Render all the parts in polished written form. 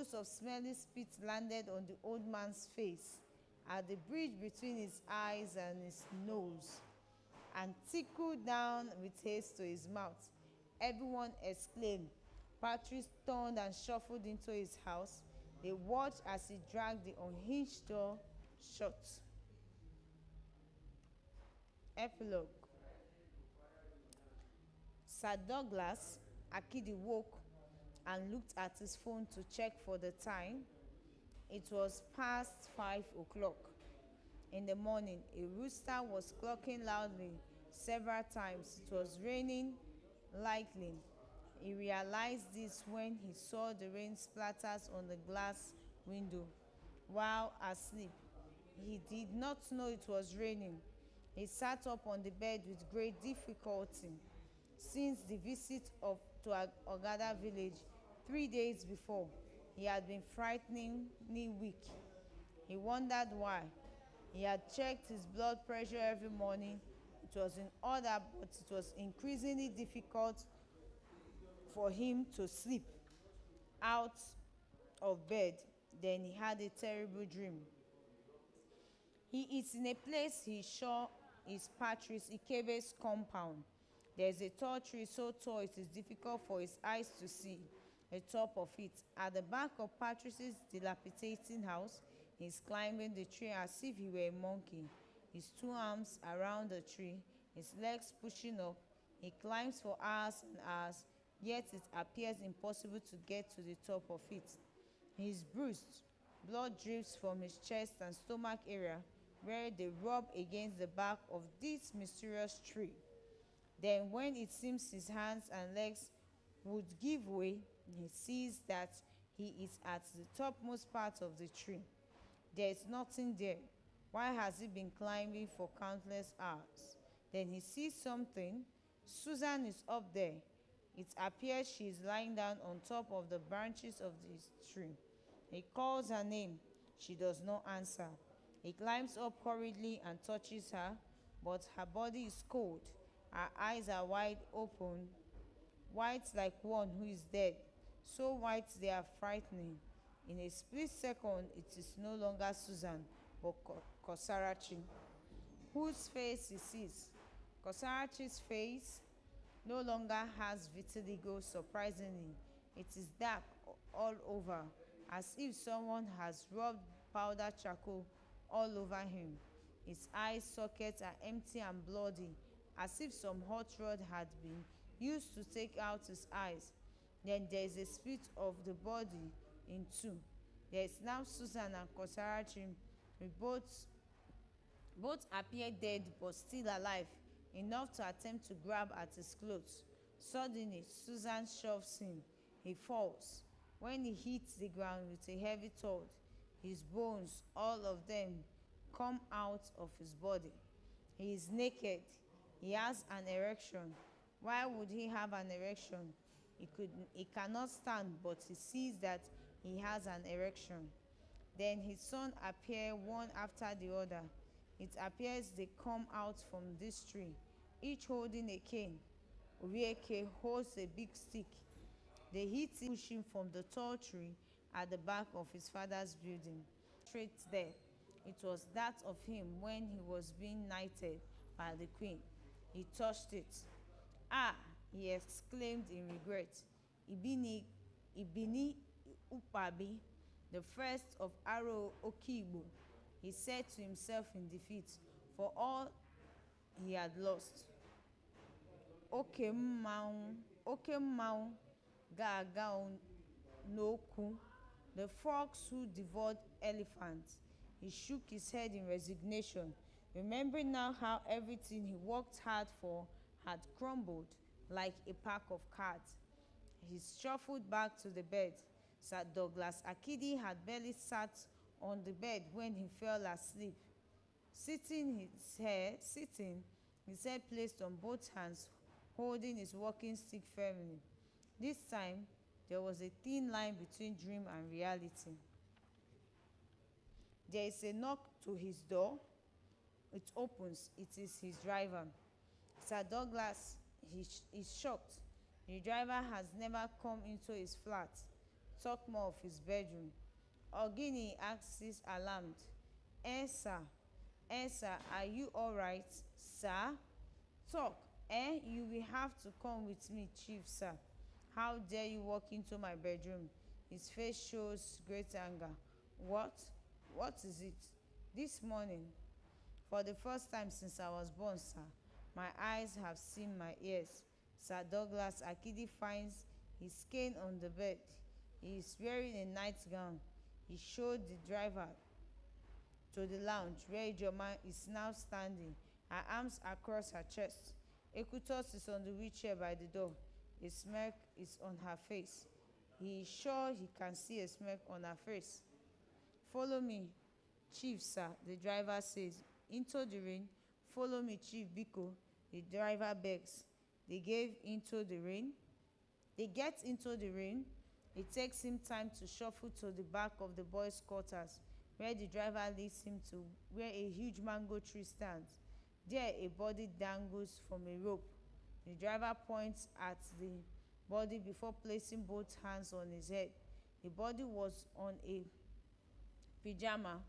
Particles of smelly spit landed on the old man's face, at the bridge between his eyes and his nose, and trickled down with haste to his mouth. Everyone exclaimed. Patrice turned and shuffled into his house. They watched as he dragged the unhinged door shut. Epilogue. Sir Douglas Akidi woke and looked at his phone to check for the time. It was past 5 o'clock. In the morning, a rooster was clucking loudly several times. It was raining lightly. He realized this when he saw the rain splatters on the glass window while asleep. He did not know it was raining. He sat up on the bed with great difficulty. Since the visit to Ogada village 3 days before, he had been frighteningly weak. He wondered why. He had checked his blood pressure every morning. It was in order, but it was increasingly difficult for him to sleep out of bed. Then he had a terrible dream. He is in a place he sure is Patrice Ikebe's compound. There is a tall tree so tall it is difficult for his eyes to see the top of it. At the back of Patrice's dilapidating house, he is climbing the tree as if he were a monkey, his two arms around the tree, his legs pushing up. He climbs for hours and hours, yet it appears impossible to get to the top of it. He is bruised. Blood drips from his chest and stomach area where they rub against the bark of this mysterious tree. Then when it seems his hands and legs would give way, he sees that he is at the topmost part of the tree. There is nothing there. Why has he been climbing for countless hours? Then he sees something. Susan is up there. It appears she is lying down on top of the branches of this tree. He calls her name. She does not answer. He climbs up hurriedly and touches her, but her body is cold. Her eyes are wide open, white like one who is dead, so white they are frightening. In a split second, it is no longer Susan, but Kosarachi, whose face he sees. Kosarachi's face no longer has vitiligo, surprisingly. It is dark all over, as if someone has rubbed powdered charcoal all over him. His eye sockets are empty and bloody, as if some hot rod had been used to take out his eyes. Then there is a split of the body in two. There is now Susan and Kosarachi, both appear dead but still alive, enough to attempt to grab at his clothes. Suddenly, Susan shoves him. He falls. When he hits the ground with a heavy thud, his bones, all of them, come out of his body. He is naked. He has an erection. Why would he have an erection? He cannot stand, but he sees that he has an erection. Then his sons appear one after the other. It appears they come out from this tree, each holding a cane. Urieke holds a big stick. They hit him, push him from the tall tree at the back of his father's building. Straight there. It was that of him when he was being knighted by the queen. He touched it. Ah, he exclaimed in regret. Ibini Upabi, the first of Aro Okibo, he said to himself in defeat, for all he had lost. Oke Mmanwu ga-aga n'okwu, the fox who devoured elephants. He shook his head in resignation, remembering now how everything he worked hard for had crumbled like a pack of cards. He shuffled back to the bed. Sir Douglas Akidi had barely sat on the bed when he fell asleep. Sitting, his head placed on both hands, holding his walking stick firmly. This time, there was a thin line between dream and reality. There is a knock to his door. It opens. It is his driver. Sir Douglas is shocked. The driver has never come into his flat. talk more of his bedroom. Ogini asks alarmed, "Eh, sir? Eh, sir, are you alright, sir? Talk, eh? You will have to come with me, chief, sir. How dare you walk into my bedroom?" His face shows great anger. What? What is it? This morning, for the first time since I was born, sir, my eyes have seen my ears. Sir Douglas Akidi finds his cane on the bed. He is wearing a nightgown. He showed the driver to the lounge where Ijoma is now standing, her arms across her chest. Ekutos is on the wheelchair by the door. A smirk is on her face. He is sure he can see a smirk on her face. Follow me, chief, sir, the driver says. Into the rain. Follow me, chief Biko, the driver begs. They get into the rain. It takes him time to shuffle to the back of the boys' quarters, where the driver leads him to where a huge mango tree stands. There, a body dangles from a rope. The driver points at the body before placing both hands on his head. The body was on a pyjama,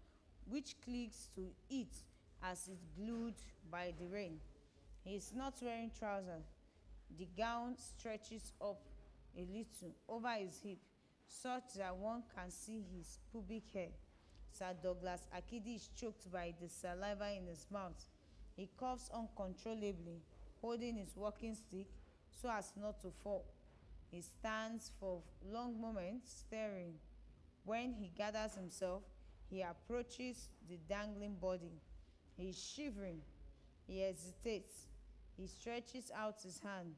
which clings to it as it's glued by the rain. He is not wearing trousers. The gown stretches up a little over his hip, such that one can see his pubic hair. Sir Douglas Akidi is choked by the saliva in his mouth. He coughs uncontrollably, holding his walking stick so as not to fall. He stands for long moments staring. When he gathers himself, he approaches the dangling body. He is shivering. He hesitates. He stretches out his hand.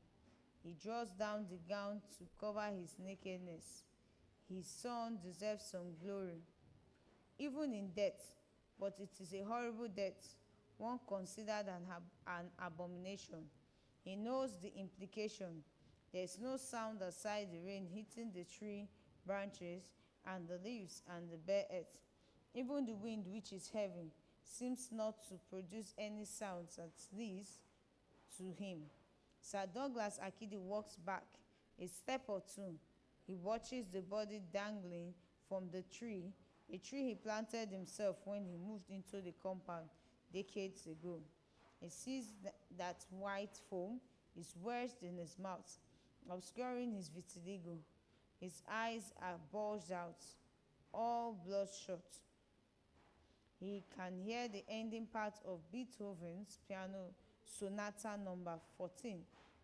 He draws down the gown to cover his nakedness. His son deserves some glory, even in death, but it is a horrible death, one considered an abomination. He knows the implication. There is no sound aside the rain hitting the tree branches and the leaves and the bare earth. Even the wind, which is heavy, seems not to produce any sounds, at least to him. Sir Douglas Akidi walks back a step or two. He watches the body dangling from the tree, a tree he planted himself when he moved into the compound decades ago. He sees that white foam is wedged in his mouth, obscuring his vitiligo. His eyes are bulged out, all bloodshot. He can hear the ending part of Beethoven's Piano Sonata number 14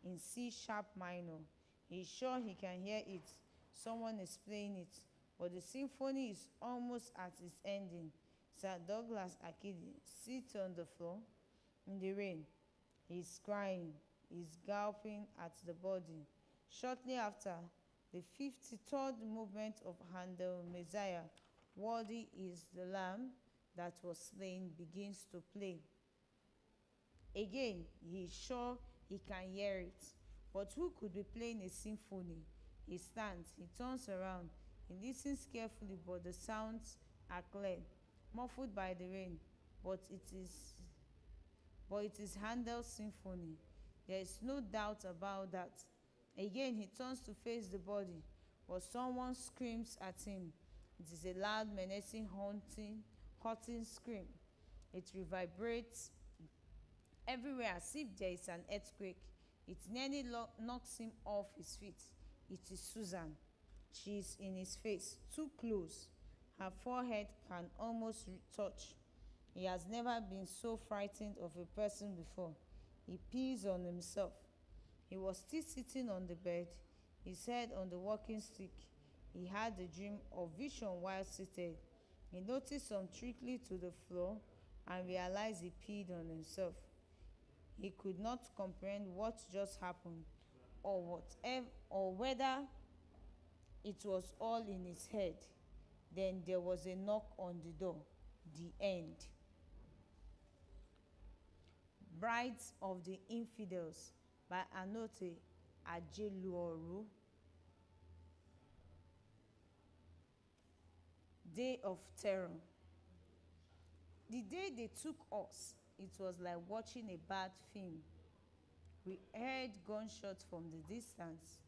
in C sharp minor. He is sure he can hear it. Someone is playing it, but the symphony is almost at its ending. Sir Douglas Akidi sits on the floor in the rain. He is crying. He is gulping at the body. Shortly after, the 53rd movement of Handel Messiah, "Worthy is the Lamb that was slain," begins to play. Again, he is sure he can hear it. But who could be playing a symphony? He stands, he turns around, he listens carefully, but the sounds are clear, muffled by the rain. But it is Handel's symphony. There is no doubt about that. Again, he turns to face the body, but someone screams at him. It is a loud, menacing, haunting scream. It reverberates everywhere as if there is an earthquake. It nearly knocks him off his feet. It is Susan. She is in his face, too close. Her forehead can almost touch. He has never been so frightened of a person before. He pees on himself. He was still sitting on the bed, his head on the walking stick. He had a dream or vision while seated. He noticed some trickle to the floor and realized he peed on himself. He could not comprehend what just happened, or whether it was all in his head. Then there was a knock on the door. The end. Brides of the Infidels by Anote Ajeluoru. Day of Terror. The day they took us, it was like watching a bad film. We heard gunshots from the distance.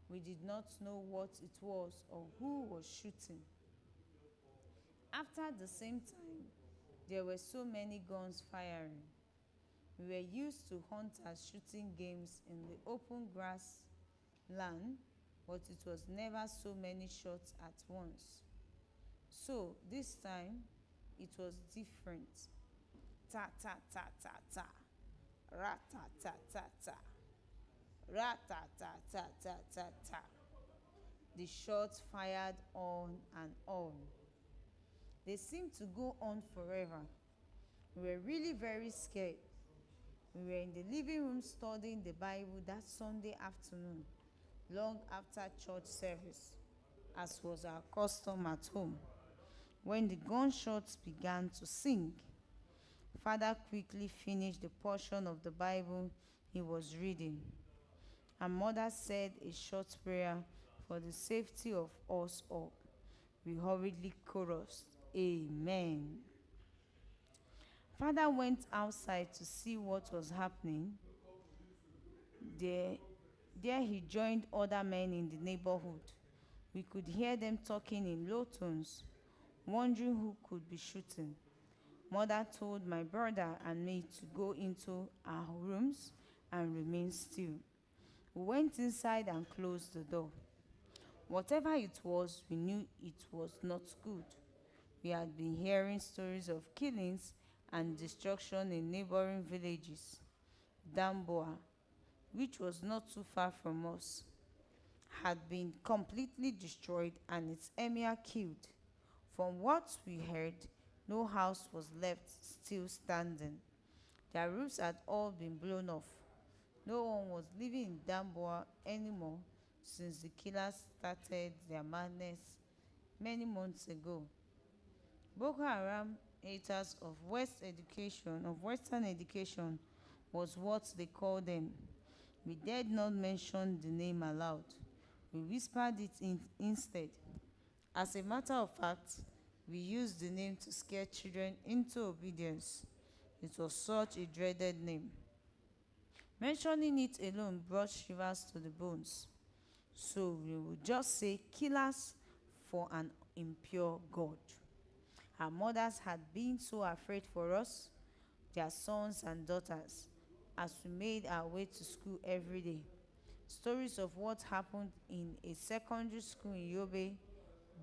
We did not know what it was or who was shooting. After the same time, there were so many guns firing. We were used to hunters shooting games in the open grass land, but it was never so many shots at once. So this time, it was different. Ta ta ta ta ta, ra ta ta ta ta, ra ta ta ta ta ta ta. The shots fired on and on. They seemed to go on forever. We were really very scared. We were in the living room studying the Bible that Sunday afternoon, long after church service, as was our custom at home. When the gunshots began to sing, Father quickly finished the portion of the Bible he was reading. And Mother said a short prayer for the safety of us all. We hurriedly chorused, Amen. Father went outside to see what was happening. There, there he joined other men in the neighborhood. We could hear them talking in low tones, wondering who could be shooting. Mother told my brother and me to go into our rooms and remain still. We went inside and closed the door. Whatever it was, we knew it was not good. We had been hearing stories of killings and destruction in neighboring villages. Damboa, which was not too far from us, had been completely destroyed and its emir killed. From what we heard, no house was left still standing. Their roofs had all been blown off. No one was living in Damboa anymore since the killers started their madness many months ago. Boko Haram, haters of Western education, was what they called them. We dared not mention the name aloud. We whispered it instead. As a matter of fact, we used the name to scare children into obedience. It was such a dreaded name. Mentioning it alone brought shivers to the bones. So we would just say killers for an impure God. Our mothers had been so afraid for us, their sons and daughters, as we made our way to school every day. Stories of what happened in a secondary school in Yobe,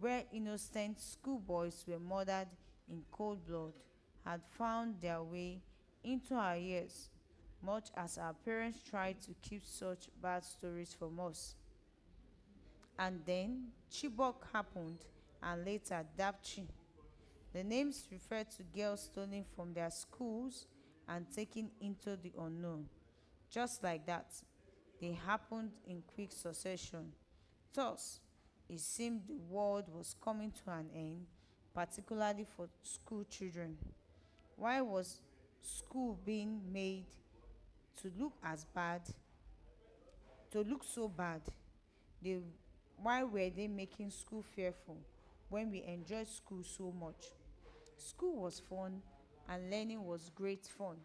where innocent schoolboys were murdered in cold blood, had found their way into our ears, much as our parents tried to keep such bad stories from us. And then Chibok happened, and later Dapchi. The names refer to girls stolen from their schools and taken into the unknown. Just like that, they happened in quick succession. Thus, it seemed the world was coming to an end, particularly for school children. Why was school being made to look as bad, to look so bad? They, why were they making school fearful when we enjoyed school so much? School was fun and learning was great fun.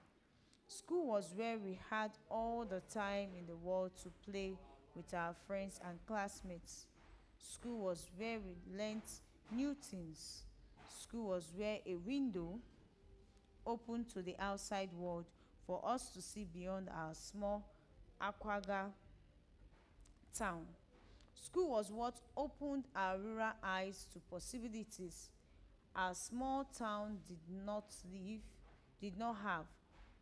School was where we had all the time in the world to play with our friends and classmates. School was where we learnt new things. School was where a window opened to the outside world for us to see beyond our small Akwaga town. School was what opened our rural eyes to possibilities our small town did not have.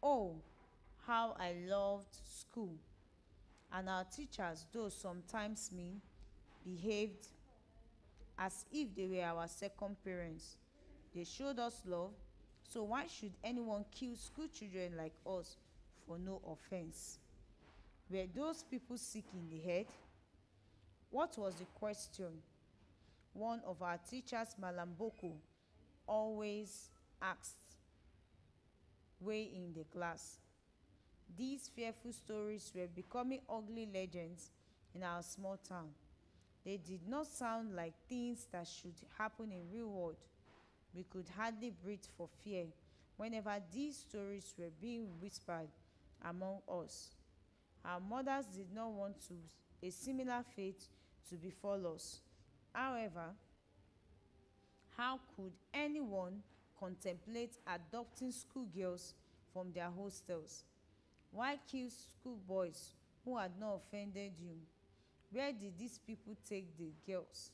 Oh, how I loved school. And our teachers, though sometimes mean, behaved as if they were our second parents. They showed us love, so why should anyone kill school children like us for no offense? Were those people sick in the head? What was the question? One of our teachers, Malam Boko, always asked way in the class. These fearful stories were becoming ugly legends in our small town. They did not sound like things that should happen in real world. We could hardly breathe for fear whenever these stories were being whispered among us. Our mothers did not want to a similar fate to befall us. However, how could anyone contemplate adopting schoolgirls from their hostels? Why kill schoolboys who had not offended you? Where did these people take the girls?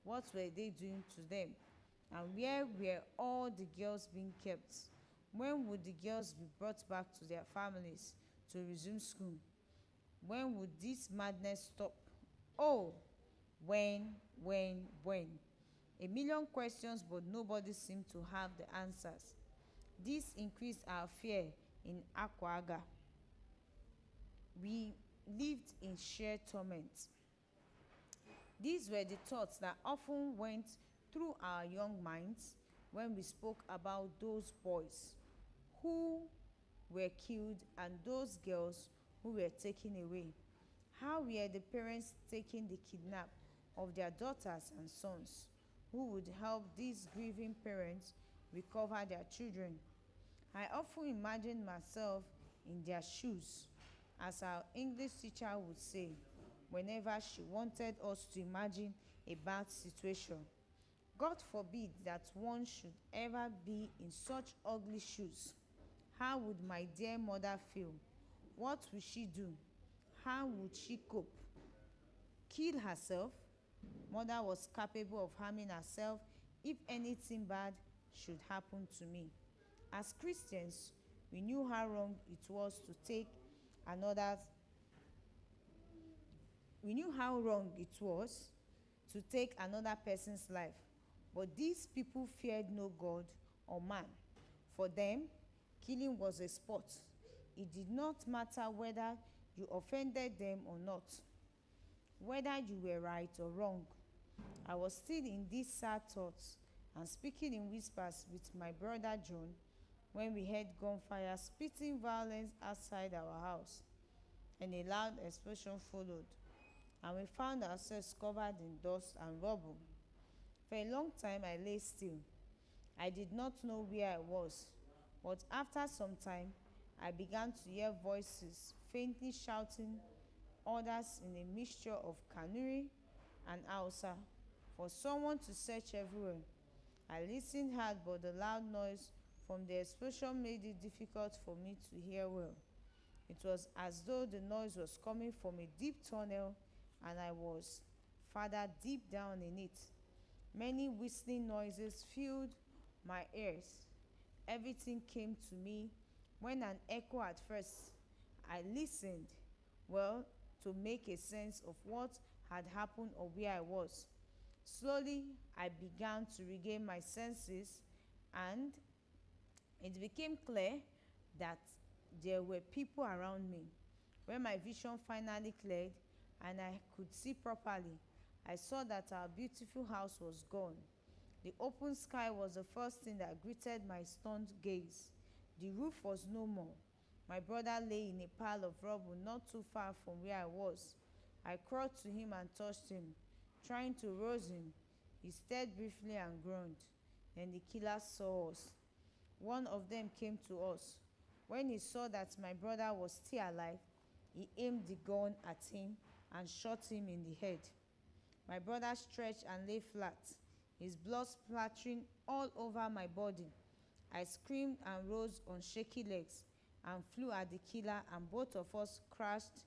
What were they doing to them? And where were all the girls being kept? When would the girls be brought back to their families to resume school? When would this madness stop? Oh, when? A million questions, but nobody seemed to have the answers. This increased our fear in Akwaga. We lived in sheer torment. These were the thoughts that often went through our young minds when we spoke about those boys who were killed and those girls who were taken away. How were the parents taking the kidnap of their daughters and sons? Who would help these grieving parents recover their children? I often imagine myself in their shoes, as our English teacher would say whenever she wanted us to imagine a bad situation. God forbid that one should ever be in such ugly shoes. How would my dear mother feel? What would she do? How would she cope? Kill herself? Mother was capable of harming herself if anything bad should happen to me. As Christians, we knew how wrong it was to take another's we knew how wrong it was to take another person's life. But these people feared no God or man. For them, killing was a sport. It did not matter whether you offended them or not, whether you were right or wrong. I was still in these sad thoughts and speaking in whispers with my brother John when we heard gunfire spitting violence outside our house, and a loud explosion followed, and we found ourselves covered in dust and rubble. For a long time I lay still. I did not know where I was, but after some time I began to hear voices faintly shouting orders in a mixture of Kanuri and Hausa for someone to search everywhere. I listened hard, but the loud noise from the explosion made it difficult for me to hear well. It was as though the noise was coming from a deep tunnel and I was farther deep down in it. Many whistling noises filled my ears. Everything came to me when an echo at first. I listened, well, to make a sense of what had happened or where I was. Slowly, I began to regain my senses, and it became clear that there were people around me. When my vision finally cleared and I could see properly, I saw that our beautiful house was gone. The open sky was the first thing that greeted my stunned gaze. The roof was no more. My brother lay in a pile of rubble not too far from where I was. I crawled to him and touched him, trying to rouse him. He stirred briefly and groaned. Then the killers saw us. One of them came to us. When he saw that my brother was still alive, he aimed the gun at him and shot him in the head. My brother stretched and lay flat, his blood splattering all over my body. I screamed and rose on shaky legs and flew at the killer, and both of us crashed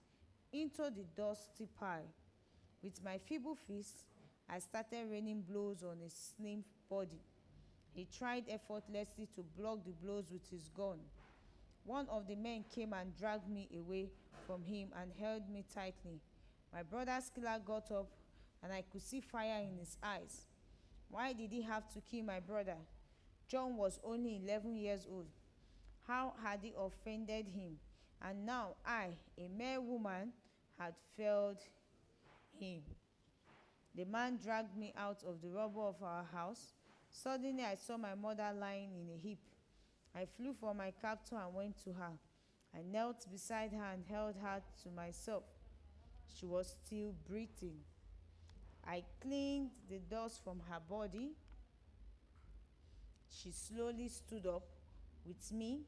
into the dusty pile. With my feeble fists, I started raining blows on his slim body. He tried effortlessly to block the blows with his gun. One of the men came and dragged me away from him and held me tightly. My brother's killer got up, and I could see fire in his eyes. Why did he have to kill my brother? John was only 11 years old. How had he offended him? And now I, a mere woman, had failed him. The man dragged me out of the rubble of our house. Suddenly I saw my mother lying in a heap. I flew for my captor and went to her. I knelt beside her and held her to myself. She was still breathing. I cleaned the dust from her body. She slowly stood up with me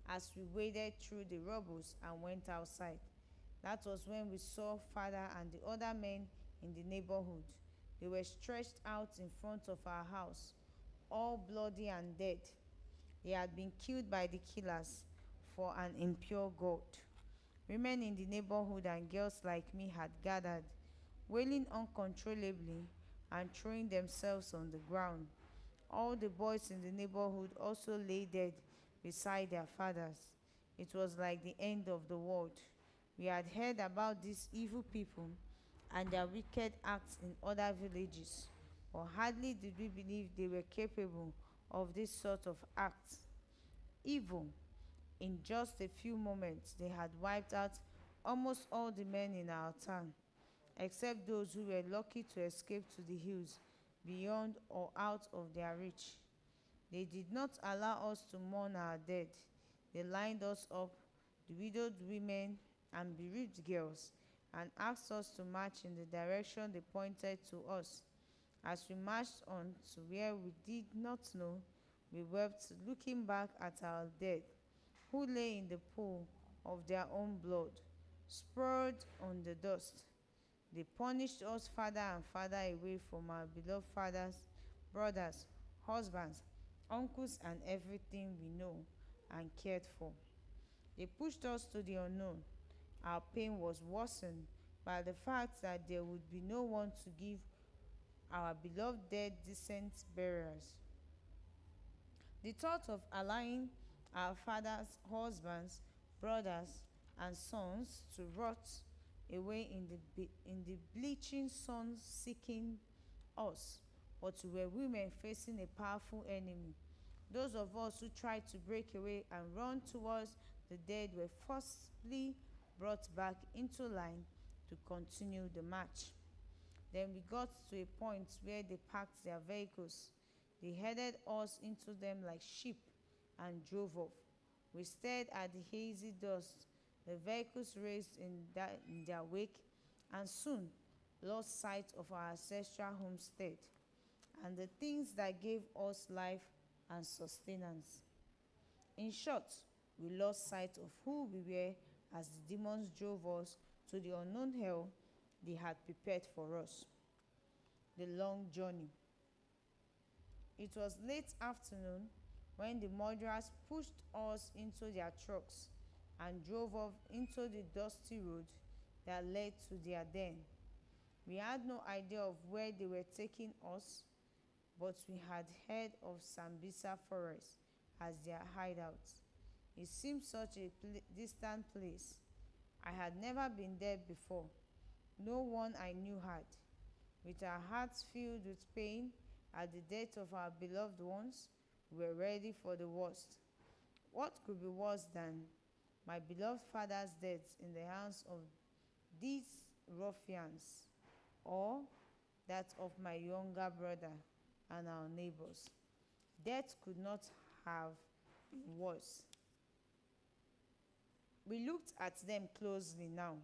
as we waded through the rubble and went outside. That was when we saw father and the other men in the neighborhood. They were stretched out in front of our house, all bloody and dead. They had been killed by the killers for an impure God. Women in the neighborhood and girls like me had gathered, wailing uncontrollably and throwing themselves on the ground. All the boys in the neighborhood also lay dead beside their fathers. It was like the end of the world. We had heard about these evil people and their wicked acts in other villages, but hardly did we believe they were capable of this sort of acts. Evil. In just a few moments, they had wiped out almost all the men in our town, except those who were lucky to escape to the hills beyond or out of their reach. They did not allow us to mourn our dead. They lined us up, the widowed women and bereaved girls, and asked us to march in the direction they pointed to us. As we marched on to where we did not know, we wept, looking back at our dead, who lay in the pool of their own blood, sprawled on the dust. They punished us farther and farther away from our beloved fathers, brothers, husbands, uncles, and everything we know and cared for. They pushed us to the unknown. Our pain was worsened by the fact that there would be no one to give our beloved dead decent burials. The thought of allowing our fathers, husbands, brothers, and sons to rot away in the bleaching sun seeking us, but we were women facing a powerful enemy. Those of us who tried to break away and run towards the dead were forcibly brought back into line to continue the march. Then we got to a point where they parked their vehicles. They headed us into them like sheep and drove off. We stared at the hazy dust the vehicles raised in their wake, and soon lost sight of our ancestral homestead and the things that gave us life and sustenance. In short, we lost sight of who we were as the demons drove us to the unknown hell they had prepared for us. The long journey. It was late afternoon when the murderers pushed us into their trucks and drove off into the dusty road that led to their den. We had no idea of where they were taking us, but we had heard of Sambisa Forest as their hideout. It seemed such a distant place. I had never been there before. No one I knew had. With our hearts filled with pain at the death of our beloved ones, we were ready for the worst. What could be worse than my beloved father's death in the hands of these ruffians, or that of my younger brother and our neighbors? Death could not have been worse. We looked at them closely now.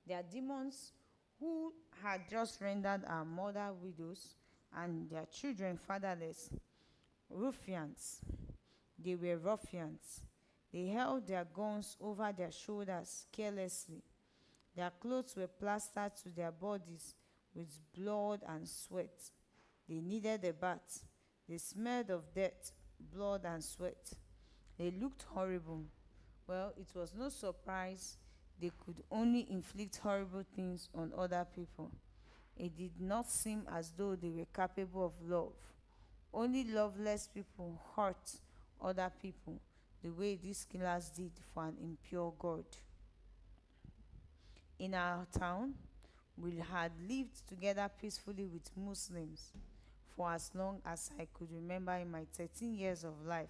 They are demons who had just rendered our mother widows and their children fatherless. Ruffians. They were ruffians. They held their guns over their shoulders carelessly. Their clothes were plastered to their bodies with blood and sweat. They needed a bath. They smelled of death, blood, and sweat. They looked horrible. Well, it was no surprise they could only inflict horrible things on other people. It did not seem as though they were capable of love. Only loveless people hurt other people the way these killers did for an impure God. In our town, we had lived together peacefully with Muslims for as long as I could remember in my 13 years of life.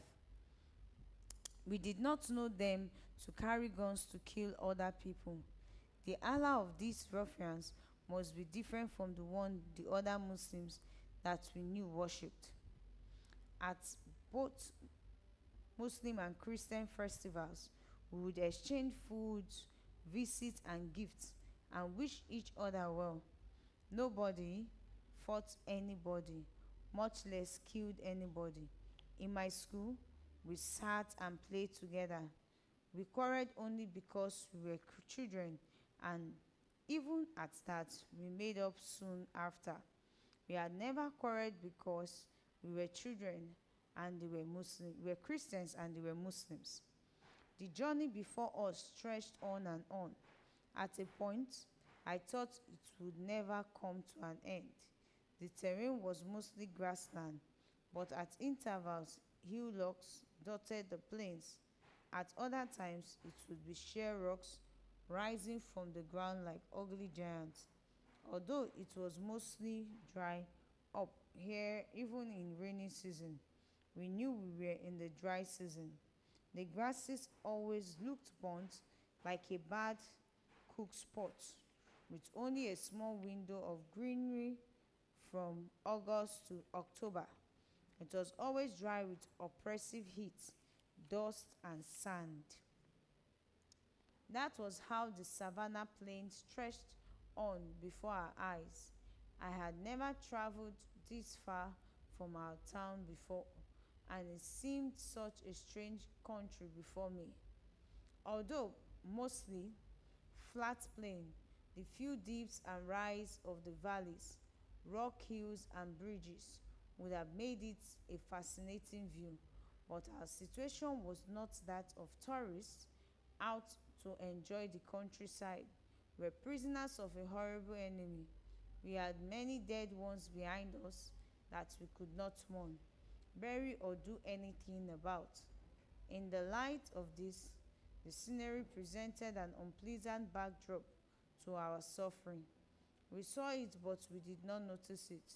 We did not know them to carry guns to kill other people. The Allah of these ruffians must be different from the one the other Muslims that we knew worshipped. At both Muslim and Christian festivals, we would exchange foods, visits, and gifts, and wish each other well. Nobody fought anybody, much less killed anybody. In my school, we sat and played together. We quarreled only because we were children, and even at that, we made up soon after. We had never quarreled because we were children and they were Muslim. We were Christians and they were Muslims. The journey before us stretched on and on. At a point, I thought it would never come to an end. The terrain was mostly grassland, but at intervals, hillocks dotted the plains. At other times, it would be sheer rocks rising from the ground like ugly giants. Although it was mostly dry up here, even in rainy season, we knew we were in the dry season. The grasses always looked burnt like a bad cooked pot, with only a small window of greenery from August to October. It was always dry with oppressive heat, dust, and sand. That was how the savannah plain stretched on before our eyes. I had never traveled this far from our town before, and it seemed such a strange country before me. Although mostly flat plain, the few dips and rise of the valleys, rock hills, and bridges would have made it a fascinating view, but our situation was not that of tourists out to enjoy the countryside. We were prisoners of a horrible enemy. We had many dead ones behind us that we could not mourn, bury, or do anything about. In the light of this, the scenery presented an unpleasant backdrop to our suffering. We saw it, but we did not notice it.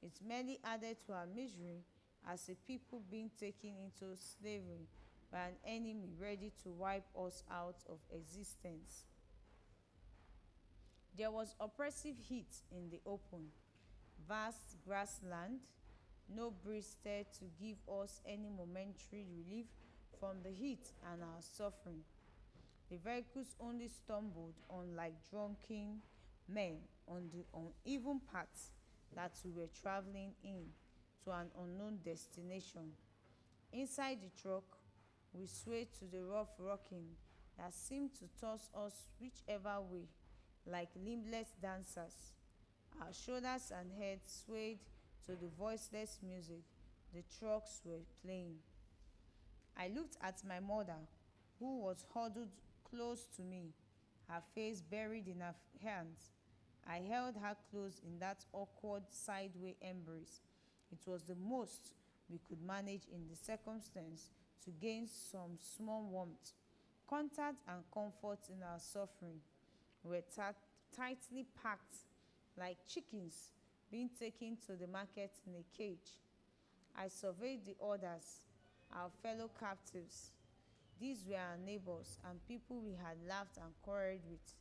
It merely added to our misery as a people being taken into slavery by an enemy ready to wipe us out of existence. There was oppressive heat in the open, vast grassland, no breeze stirred to give us any momentary relief from the heat and our suffering. The vehicles only stumbled on like drunken men on the uneven paths that we were traveling in to an unknown destination. Inside the truck, we swayed to the rough rocking that seemed to toss us whichever way, like limbless dancers. Our shoulders and heads swayed to the voiceless music the trucks were playing. I looked at my mother, who was huddled close to me, her face buried in her hands. I held her close in that awkward sideway embrace. It was the most we could manage in the circumstance to gain some small warmth, contact, and comfort in our suffering. We were tightly packed like chickens being taken to the market in a cage. I surveyed the others, our fellow captives. These were our neighbors and people we had laughed and quarreled with.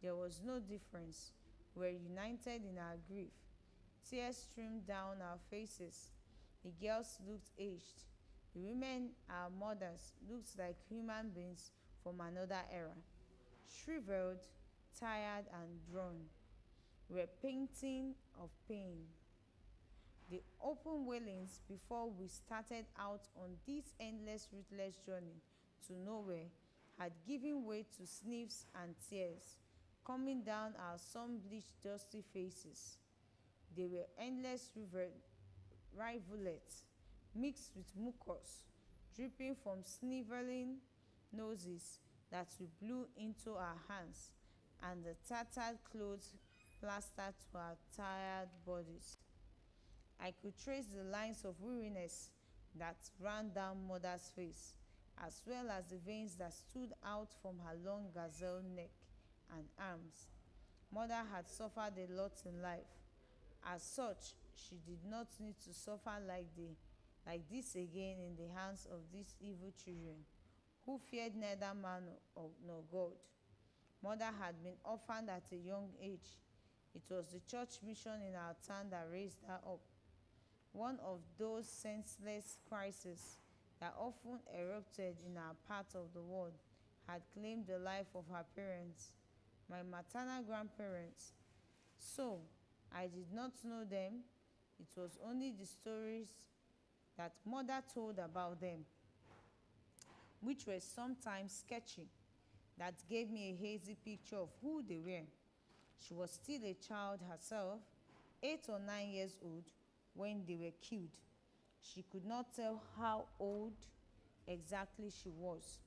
There was no difference. We were united in our grief. Tears streamed down our faces. The girls looked aged. The women, our mothers, looked like human beings from another era, shriveled, tired, and drawn. We were painting of pain. The open wailings before we started out on this endless, ruthless journey to nowhere had given way to sniffs and tears coming down our sun-bleached, dusty faces. They were endless rivulets mixed with mucus, dripping from sniveling noses that we blew into our hands, and the tattered clothes plastered to our tired bodies. I could trace the lines of weariness that ran down mother's face, as well as the veins that stood out from her long gazelle neck and arms. Mother had suffered a lot in life. As such, she did not need to suffer like this again in the hands of these evil children, who feared neither man nor God. Mother had been orphaned at a young age. It was the church mission in our town that raised her up. One of those senseless crises that often erupted in our part of the world had claimed the life of her parents, my maternal grandparents. So, I did not know them. It was only the stories that mother told about them. which were sometimes sketchy, that gave me a hazy picture of who they were. She was still a child herself, 8 or 9 years old, when they were killed. She could not tell how old exactly she was.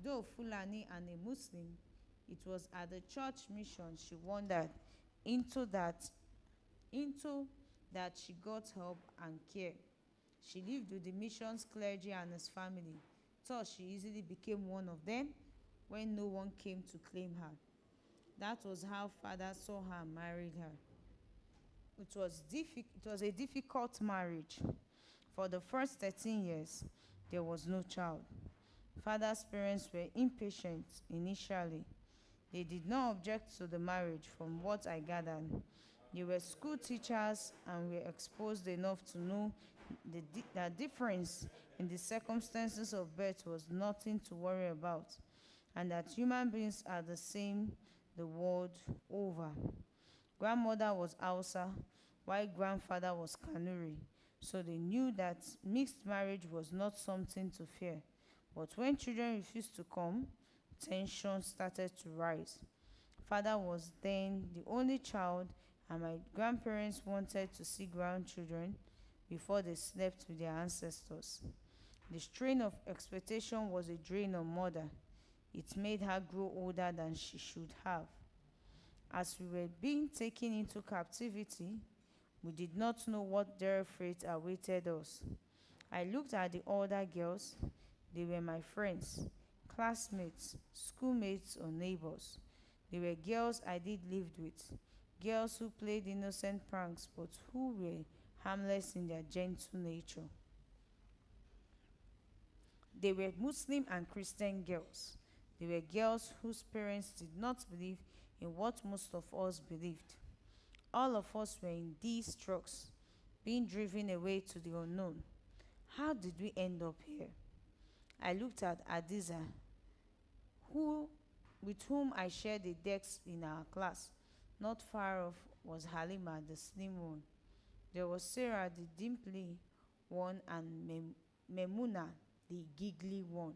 Though Fulani and a Muslim, it was at the church mission she wandered into that she got help and care. She lived with the mission's clergy and his family. Thus, she easily became one of them when no one came to claim her. That was how father saw her and married her. It was a difficult marriage. For the first 13 years, there was no child. Father's parents were impatient initially. They did not object to the marriage, from what I gathered. They were school teachers and were exposed enough to know the difference in the circumstances of birth was nothing to worry about, and that human beings are the same the world over. Grandmother was Hausa, while grandfather was Kanuri, so they knew that mixed marriage was not something to fear. But when children refused to come, tension started to rise. Father was then the only child, and my grandparents wanted to see grandchildren before they slept with their ancestors. The strain of expectation was a drain on mother. It made her grow older than she should have. As we were being taken into captivity, we did not know what dire fate awaited us. I looked at the older girls. They were my friends, classmates, schoolmates, or neighbors. They were girls I did live with, girls who played innocent pranks but who were harmless in their gentle nature. They were Muslim and Christian girls. They were girls whose parents did not believe in what most of us believed. All of us were in these trucks, being driven away to the unknown. How did we end up here? I looked at Adiza, with whom I shared a desk in our class. Not far off was Halima, the slim one. There was Sarah, the dimply one, and Memuna, the giggly one.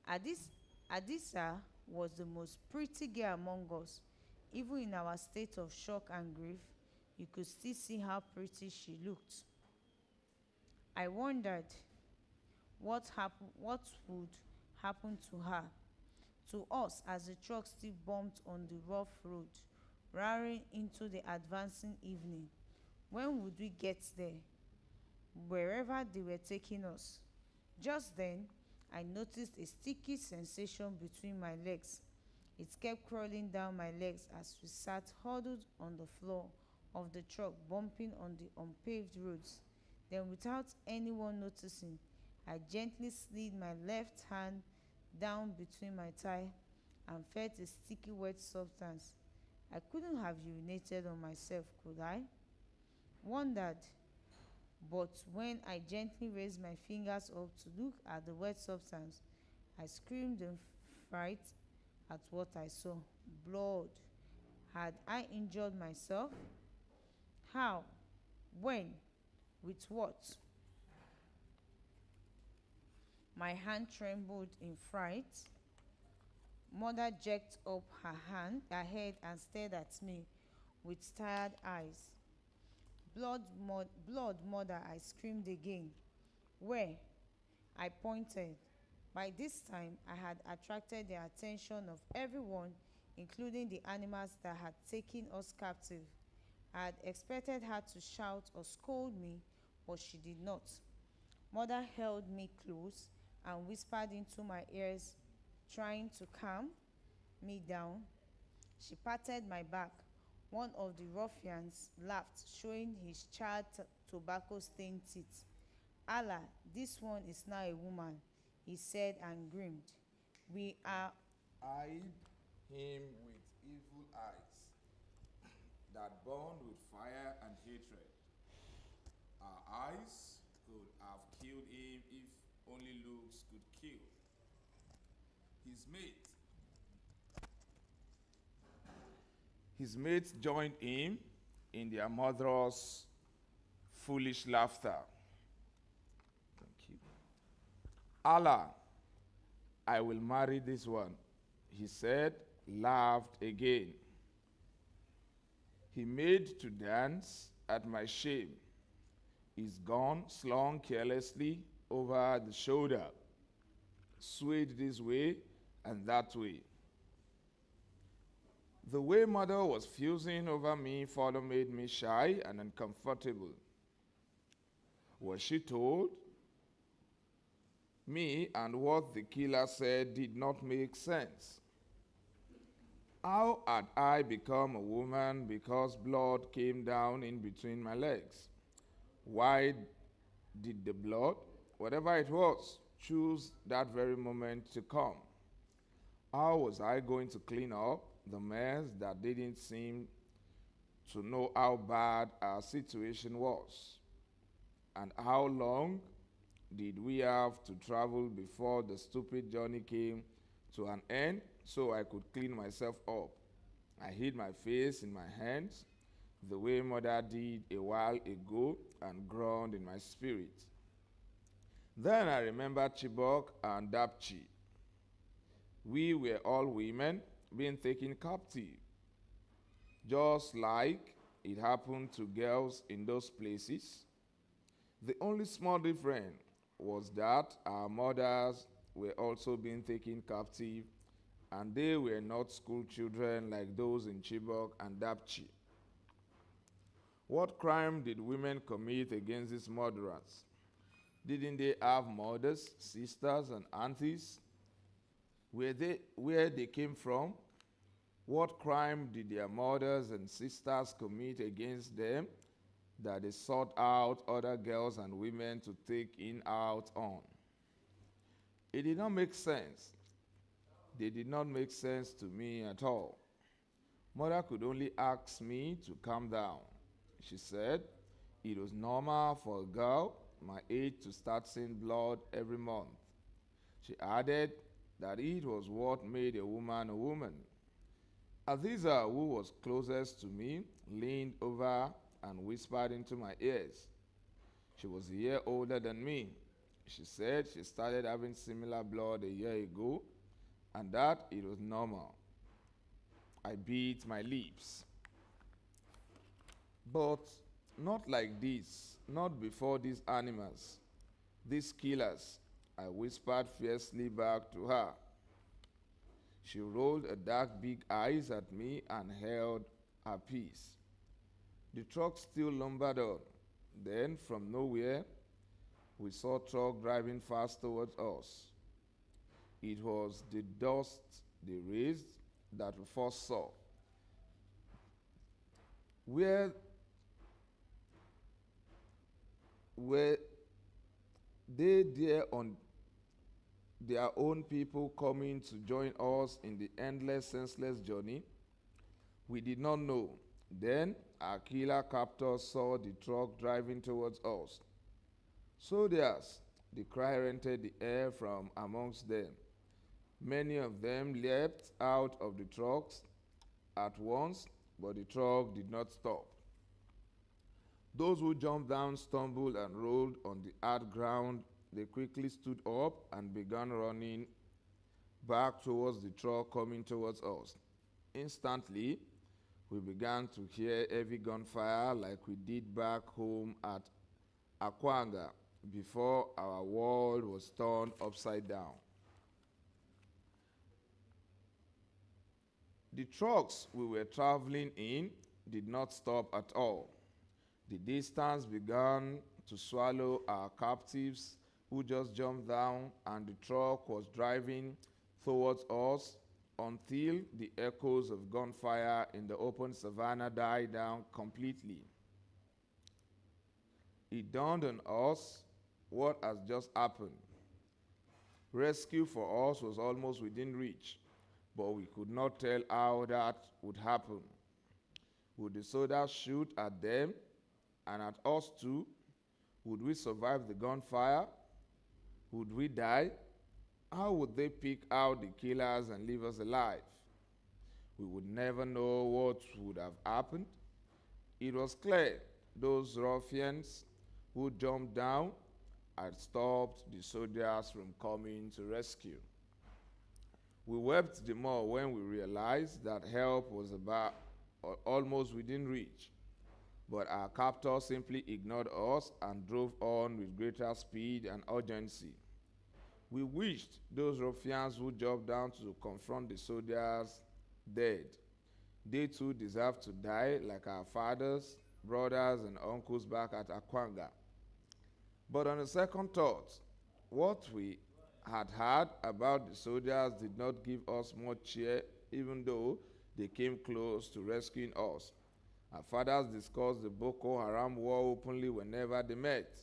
Adisa was the most pretty girl among us. Even in our state of shock and grief, you could still see how pretty she looked. I wondered what would happen to her, to us, as the truck still bumped on the rough road, roaring into the advancing evening. When would we get there? Wherever they were taking us. Just then, I noticed a sticky sensation between my legs. It kept crawling down my legs as we sat huddled on the floor of the truck, bumping on the unpaved roads. Then, without anyone noticing, I gently slid my left hand down between my thigh and felt a sticky wet substance. I couldn't have urinated on myself, could I? Wondered. But when I gently raised my fingers up to look at the wet substance, I screamed in fright at what I saw. Blood. Had I injured myself? How? When? With what? My hand trembled in fright. Mother jerked up her head and stared at me with tired eyes. Blood, mother, I screamed again. Where? I pointed. By this time, I had attracted the attention of everyone, including the animals that had taken us captive. I had expected her to shout or scold me, but she did not. Mother held me close and whispered into my ears, trying to calm me down. She patted my back. One of the ruffians laughed, showing his charred tobacco-stained teeth. Allah, this one is now a woman, he said and grinned. We are eyed him with evil eyes that burned with fire and hatred. Our eyes could have killed him if only looks could kill. His mates joined him in their mother's foolish laughter. Thank you. Allah, I will marry this one, he said, laughed again. He made to dance at my shame, his gun slung carelessly over the shoulder, swayed this way and that way. The way mother was fusing over me further made me shy and uncomfortable. Was she told? Me and what the killer said did not make sense. How had I become a woman because blood came down in between my legs? Why did the blood, whatever it was, choose that very moment to come? How was I going to clean up the mess that didn't seem to know how bad our situation was? And how long did we have to travel before the stupid journey came to an end so I could clean myself up? I hid my face in my hands the way mother did a while ago and groaned in my spirit. Then I remembered Chibok and Dapchi. We were all women being taken captive, just like it happened to girls in those places. The only small difference was that our mothers were also being taken captive, and they were not school children like those in Chibok and Dapchi. What crime did women commit against these murderers? Didn't they have mothers, sisters, and aunties? Where they came from? What crime did their mothers and sisters commit against them that they sought out other girls and women to take in out on? It did not make sense. They did not make sense to me at all. Mother could only ask me to calm down. She said it was normal for a girl my age to start seeing blood every month. She added that it was what made a woman a woman. Aziza, who was closest to me, leaned over and whispered into my ears. She was a year older than me. She said she started having similar blood a year ago and that it was normal. I bit my lips. But not like this, not before these animals, these killers, I whispered fiercely back to her. She rolled her dark big eyes at me and held her peace. The truck still lumbered on. Then, from nowhere, we saw a truck driving fast towards us. It was the dust they raised that we first saw. Were they there on their own people coming to join us in the endless, senseless journey? We did not know. Then our killer captors saw the truck driving towards us. Soldiers, the cry rented the air from amongst them. Many of them leapt out of the trucks at once, but the truck did not stop. Those who jumped down stumbled and rolled on the hard ground. They quickly stood up and began running back towards the truck coming towards us. Instantly, we began to hear heavy gunfire like we did back home at Akwanga before our world was turned upside down. The trucks we were traveling in did not stop at all. The distance began to swallow our captives who just jumped down, and the truck was driving towards us until the echoes of gunfire in the open savannah died down completely. It dawned on us what has just happened. Rescue for us was almost within reach, but we could not tell how that would happen. Would the soldiers shoot at them and at us too? Would we survive the gunfire? Would we die? How would they pick out the killers and leave us alive? We would never know what would have happened. It was clear those ruffians who jumped down had stopped the soldiers from coming to rescue. We wept the more when we realized that help was about almost within reach. But our captor simply ignored us and drove on with greater speed and urgency. We wished those ruffians who jumped down to confront the soldiers dead. They too deserved to die like our fathers, brothers, and uncles back at Akwanga. But on a second thought, what we had heard about the soldiers did not give us much cheer, even though they came close to rescuing us. Our fathers discussed the Boko Haram war openly whenever they met.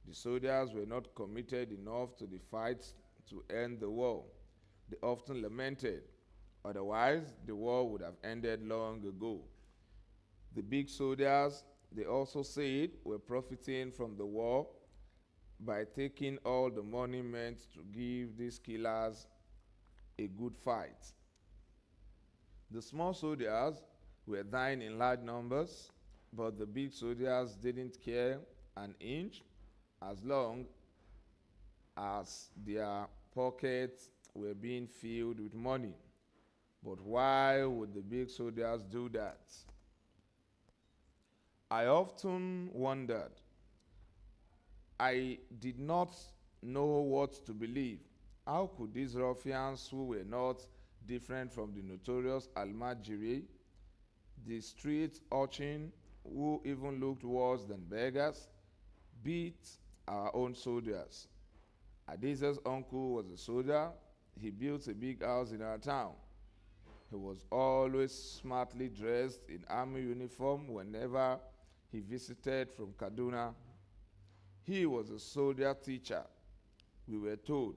The soldiers were not committed enough to the fight to end the war. They often lamented. Otherwise, the war would have ended long ago. The big soldiers, they also said, were profiting from the war by taking all the money meant to give these killers a good fight. The small soldiers were dying in large numbers, but the big soldiers didn't care an inch as long as their pockets were being filled with money. But why would the big soldiers do that? I often wondered. I did not know what to believe. How could these ruffians, who were not different from the notorious Almajiri, the street urchin who even looked worse than beggars, beat our own soldiers? Adese's uncle was a soldier. He built a big house in our town. He was always smartly dressed in army uniform whenever he visited from Kaduna. He was a soldier teacher, we were told.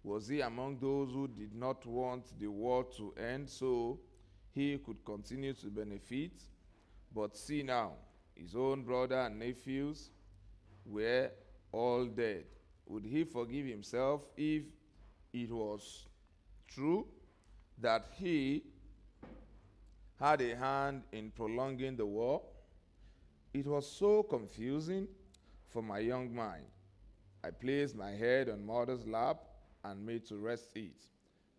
Was he among those who did not want the war to end so he could continue to benefit? But see now, his own brother and nephews were all dead. Would he forgive himself if it was true that he had a hand in prolonging the war? It was so confusing for my young mind. I placed my head on mother's lap and made to rest it,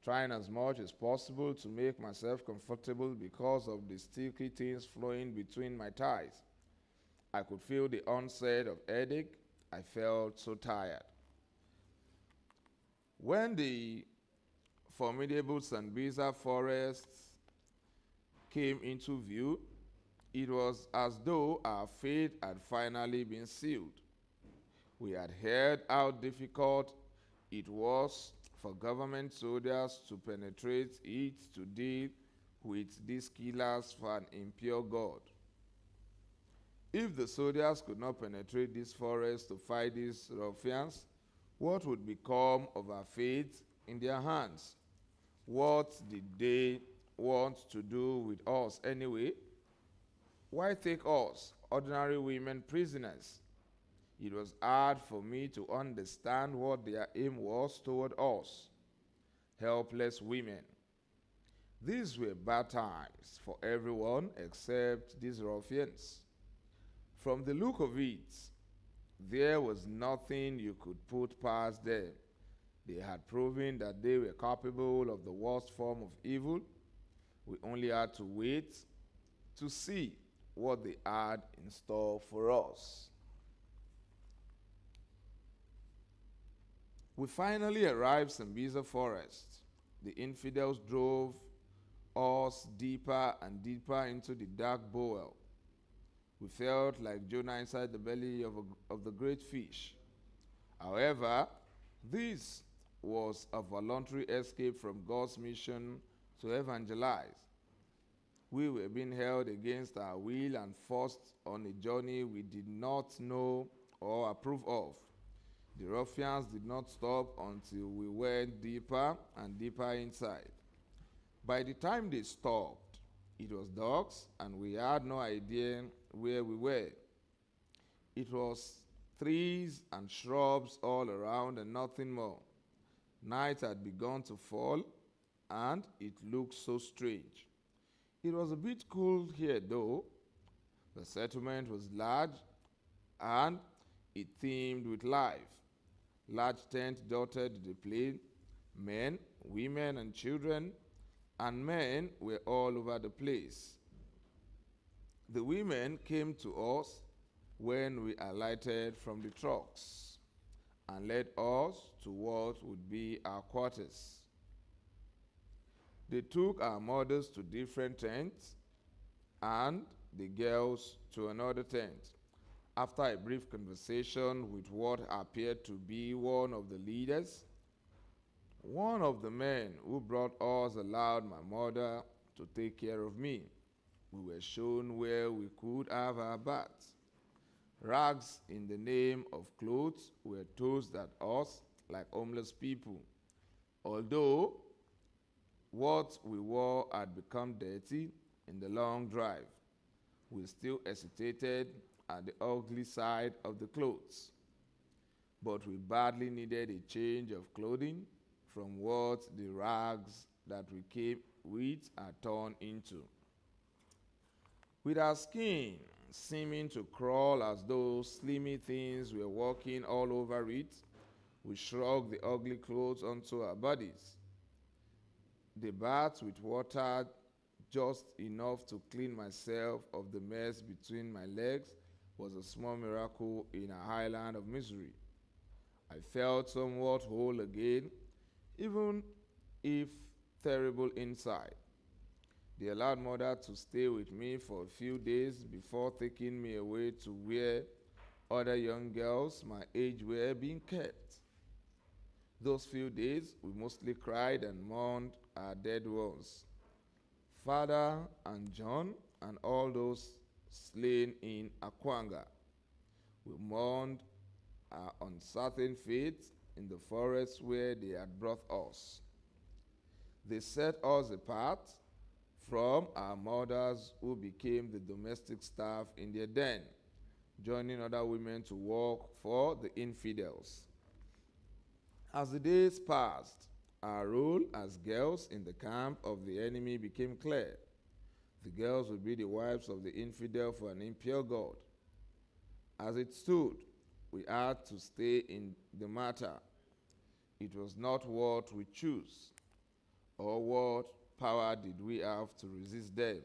trying as much as possible to make myself comfortable because of the sticky things flowing between my thighs. I could feel the onset of headache. I felt so tired. When the formidable Sambisa forests came into view, it was as though our fate had finally been sealed. We had heard how difficult it was for government soldiers to penetrate it to deal with these killers for an impure God. If the soldiers could not penetrate this forest to fight these ruffians, what would become of our fate in their hands? What did they want to do with us anyway? Why take us, ordinary women, prisoners? It was hard for me to understand what their aim was toward us, helpless women. These were bad times for everyone except these ruffians. From the look of it, there was nothing you could put past them. They had proven that they were capable of the worst form of evil. We only had to wait to see what they had in store for us. We finally arrived in Sambisa Forest. The infidels drove us deeper and deeper into the dark bowl. We felt like Jonah inside the belly of the great fish. However, this was a voluntary escape from God's mission to evangelize. We were being held against our will and forced on a journey we did not know or approve of. The ruffians did not stop until we went deeper and deeper inside. By the time they stopped, it was dark and we had no idea where we were. It was trees and shrubs all around and nothing more. Night had begun to fall and it looked so strange. It was a bit cool here though. The settlement was large and it teemed with life. Large tents dotted the plain. Men women and children, and men were all over the place. The women came to us when we alighted from the trucks and led us to what would be our quarters. They took our mothers to different tents and the girls to another tent. After a brief conversation with what appeared to be one of the leaders, one of the men who brought us allowed my mother to take care of me. We were shown where we could have our baths. Rags in the name of clothes were tossed at us like homeless people. Although what we wore had become dirty in the long drive, we still hesitated at the ugly side of the clothes. But we badly needed a change of clothing from what the rags that we came with had torn into. With our skin seeming to crawl as though slimy things were walking all over it, we shrugged the ugly clothes onto our bodies. The bath with water just enough to clean myself of the mess between my legs was a small miracle in a highland of misery. I felt somewhat whole again, even if terrible inside. They allowed mother to stay with me for a few days before taking me away to where other young girls my age were being kept. Those few days, we mostly cried and mourned our dead ones, Father and John, and all those slain in Akwanga. We mourned our uncertain fate in the forest where they had brought us. They set us apart from our mothers who became the domestic staff in their den, joining other women to work for the infidels. As the days passed, our role as girls in the camp of the enemy became clear. The girls would be the wives of the infidel for an impure God. As it stood, we had to stay in the matter. It was not what we chose, or what power did we have to resist them.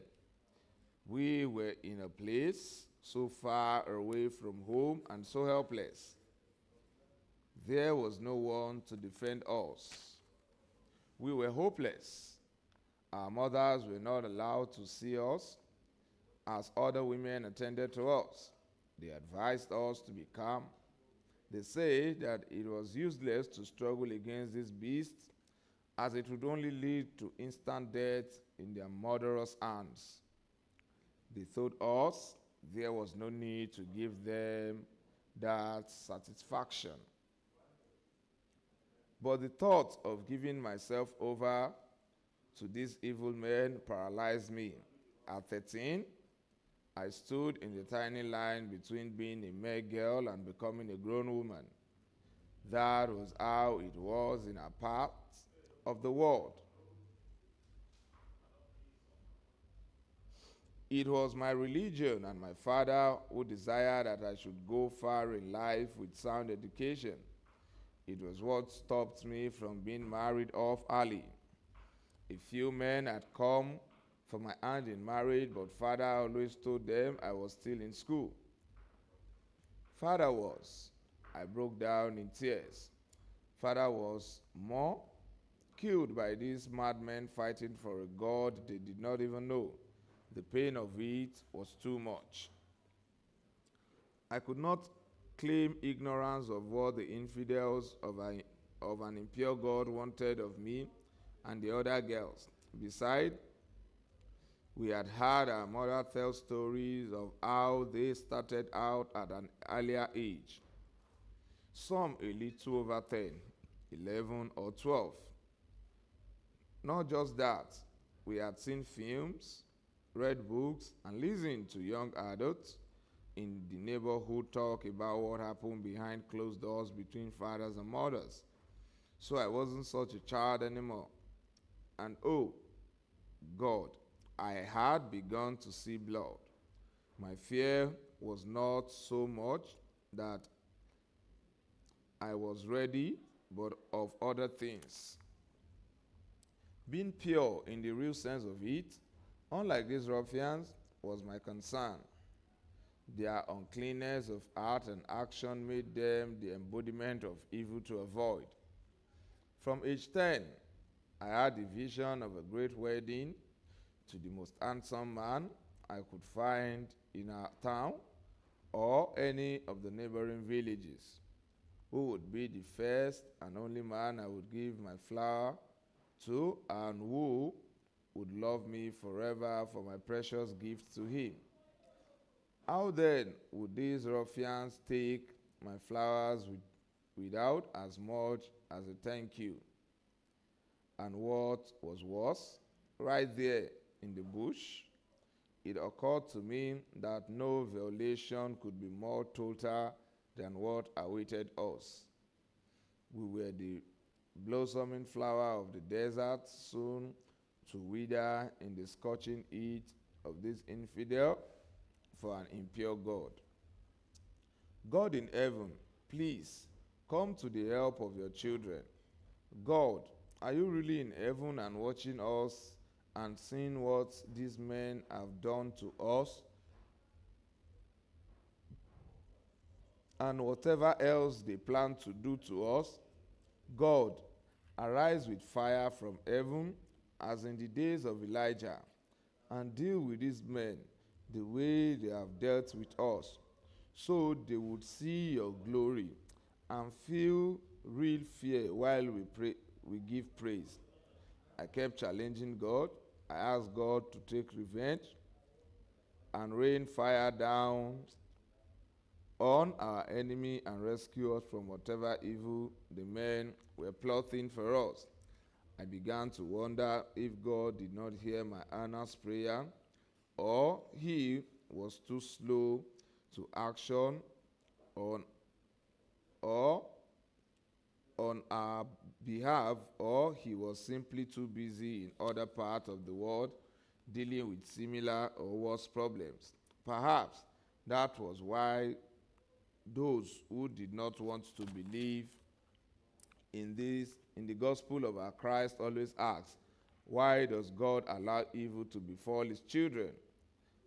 We were in a place so far away from home and so helpless. There was no one to defend us. We were hopeless. Our mothers were not allowed to see us as other women attended to us. They advised us to be calm. They said that it was useless to struggle against these beasts, as it would only lead to instant death in their murderous hands. They told us there was no need to give them that satisfaction. But the thought of giving myself over to these evil men paralyzed me. At 13, I stood in the tiny line between being a mere girl and becoming a grown woman. That was how it was in our part of the world. It was my religion and my father who desired that I should go far in life with sound education. It was what stopped me from being married off early. A few men had come for my hand in marriage, but father always told them I was still in school. Father was. I broke down in tears. Father was more killed by these madmen fighting for a God they did not even know. The pain of it was too much. I could not claim ignorance of what the infidels of an impure God wanted of me and the other girls. Besides, we had heard our mother tell stories of how they started out at an earlier age. Some a little over 10, 11, or 12. Not just that, we had seen films, read books, and listened to young adults in the neighborhood talk about what happened behind closed doors between fathers and mothers. So I wasn't such a child anymore. And oh, God, I had begun to see blood. My fear was not so much that I was ready, but of other things. Being pure in the real sense of it, unlike these ruffians, was my concern. Their uncleanness of heart and action made them the embodiment of evil to avoid. From age 10, I had a vision of a great wedding to the most handsome man I could find in our town or any of the neighboring villages, who would be the first and only man I would give my flower to, and who would love me forever for my precious gift to him. How then would these ruffians take my flowers without as much as a thank you? And what was worse, right there in the bush, it occurred to me that no violation could be more total than what awaited us. We were the blossoming flower of the desert, soon to wither in the scorching heat of this infidel for an impure God. God in heaven, please come to the help of your children. God, are you really in heaven and watching us and seeing what these men have done to us and whatever else they plan to do to us? God, arise with fire from heaven as in the days of Elijah, and deal with these men the way they have dealt with us, so they would see your glory and feel real fear while we give praise. I kept challenging God. I asked God to take revenge and rain fire down on our enemy and rescue us from whatever evil the men were plotting for us. I began to wonder if God did not hear my earnest prayer, or he was too slow to action on our behalf, or he was simply too busy in other parts of the world dealing with similar or worse problems. Perhaps that was why those who did not want to believe in the gospel of our Christ always ask, why does God allow evil to befall his children?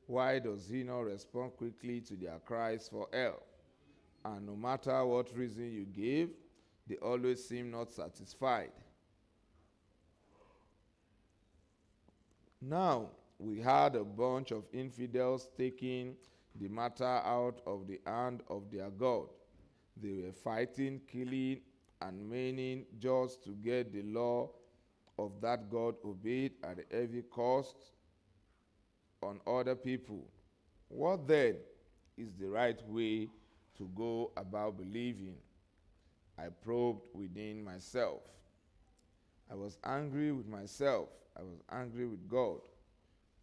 Why does he not respond quickly to their cries for help? And no matter what reason you give, they always seem not satisfied. Now, we had a bunch of infidels taking the matter out of the hand of their God. They were fighting, killing, and maiming just to get the law of that God obeyed at a heavy cost on other people. What then is the right way to go about believing? I probed within myself. I was angry with myself. I was angry with God,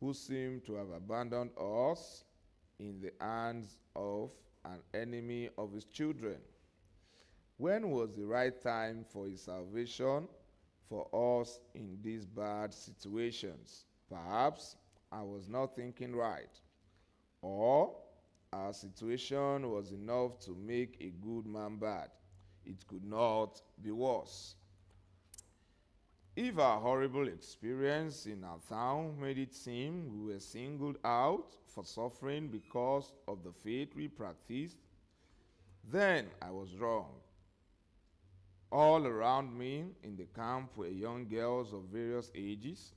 who seemed to have abandoned us in the hands of an enemy of his children. When was the right time for his salvation for us in these bad situations? Perhaps I was not thinking right, or our situation was enough to make a good man bad. It could not be worse. If our horrible experience in our town made it seem we were singled out for suffering because of the faith we practiced, then I was wrong. All around me in the camp were young girls of various ages.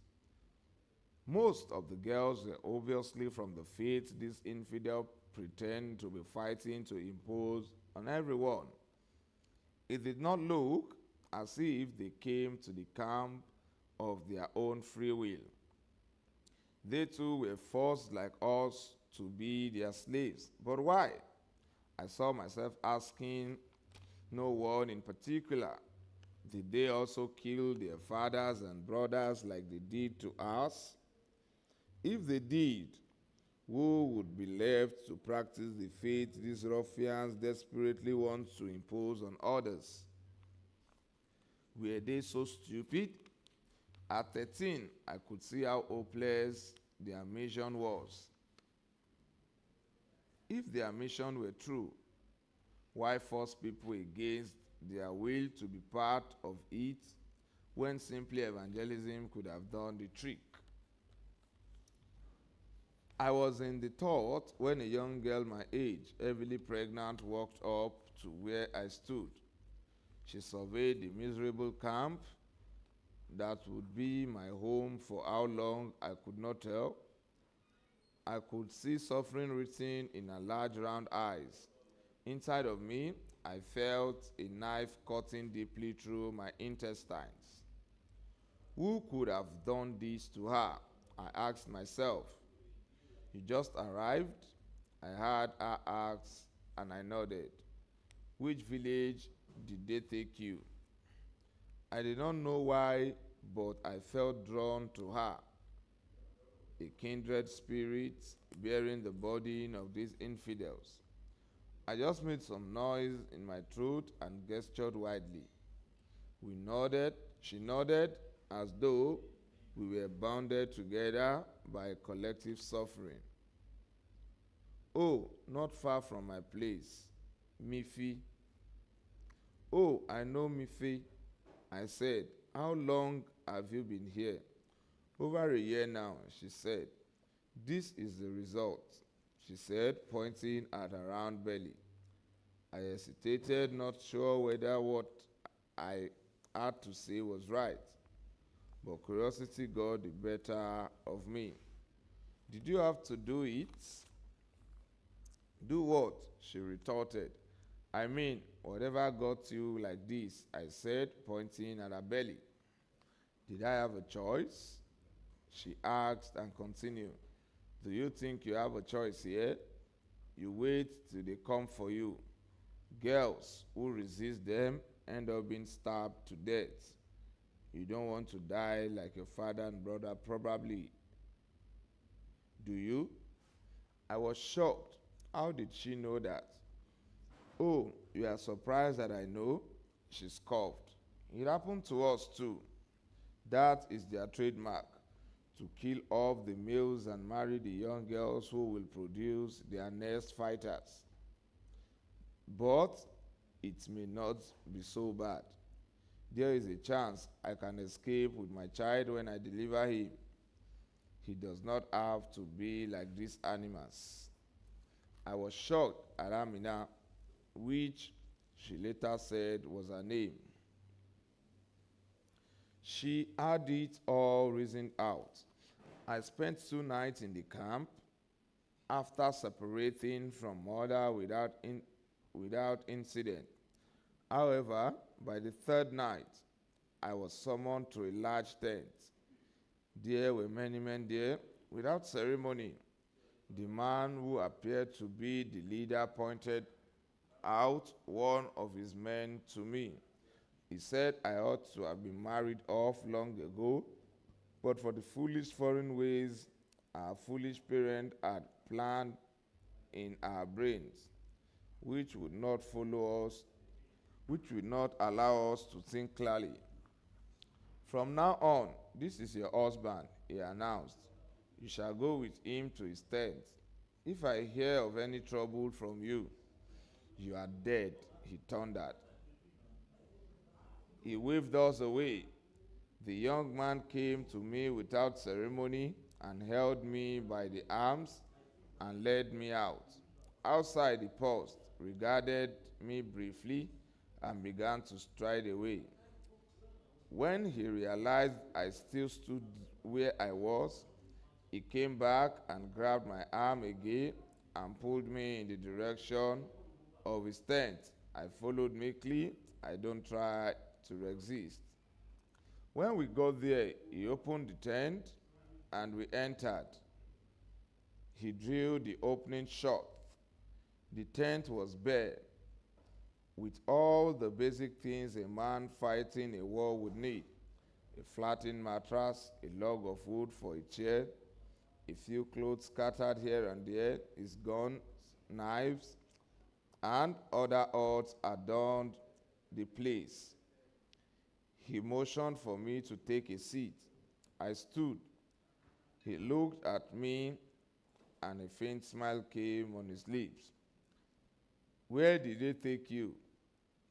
Most of the girls were obviously from the faith this infidel pretend to be fighting to impose on everyone. It did not look as if they came to the camp of their own free will. They too were forced like us to be their slaves. But why? I saw myself asking no one in particular. Did they also kill their fathers and brothers like they did to us? If they did, who would be left to practice the faith these ruffians desperately want to impose on others? Were they so stupid? At 13, I could see how hopeless their mission was. If their mission were true, why force people against their will to be part of it when simply evangelism could have done the trick. I was in the thought when a young girl my age, heavily pregnant, walked up to where I stood. She surveyed the miserable camp that would be my home for how long I could not tell. I could see suffering written in her large round eyes. Inside of me, I felt a knife cutting deeply through my intestines. Who could have done this to her? I asked myself. You just arrived? I heard her ask, and I nodded. Which village did they take you? I did not know why, but I felt drawn to her. A kindred spirit bearing the burden of these infidels. I just made some noise in my throat and gestured widely. She nodded as though we were bounded together by a collective suffering. Oh, not far from my place, Mifi. Oh, I know Mifi, I said. How long have you been here? Over a year now, she said. This is the result, she said, pointing at her round belly. I hesitated, not sure whether what I had to say was right, but curiosity got the better of me. Did you have to do it? Do what? She retorted. I mean, whatever got you like this, I said, pointing at her belly. Did I have a choice? She asked and continued. Do you think you have a choice here? You wait till they come for you. Girls who resist them end up being stabbed to death. You don't want to die like your father and brother probably. Do you? I was shocked. How did she know that? Oh, you are surprised that I know? She scoffed. It happened to us too. That is their trademark, to kill off the males and marry the young girls who will produce their next fighters. But it may not be so bad. There is a chance I can escape with my child when I deliver him. He does not have to be like these animals. I was shocked at Amina, which she later said was her name. She had it all reasoned out. I spent 2 nights in the camp. After separating from mother without incident. However, by the 3rd night, I was summoned to a large tent. There were many men there. Without ceremony, the man who appeared to be the leader pointed out one of his men to me. He said I ought to have been married off long ago, but for the foolish foreign ways our foolish parent had planned in our brains, which would not allow us to think clearly. From now on, this is your husband, he announced. You shall go with him to his tent. If I hear of any trouble from you, you are dead, he thundered. He waved us away. The young man came to me without ceremony and held me by the arms and led me out. Outside, he paused, regarded me briefly, and began to stride away. When he realized I still stood where I was, he came back and grabbed my arm again and pulled me in the direction of his tent. I followed meekly. I don't try to resist. When we got there, he opened the tent and we entered. He drew the opening shut. The tent was bare, with all the basic things a man fighting a war would need: a flattened mattress, a log of wood for a chair, a few clothes scattered here and there, his guns, knives, and other odds adorned the place. He motioned for me to take a seat. I stood. He looked at me, and a faint smile came on his lips. Where did they take you?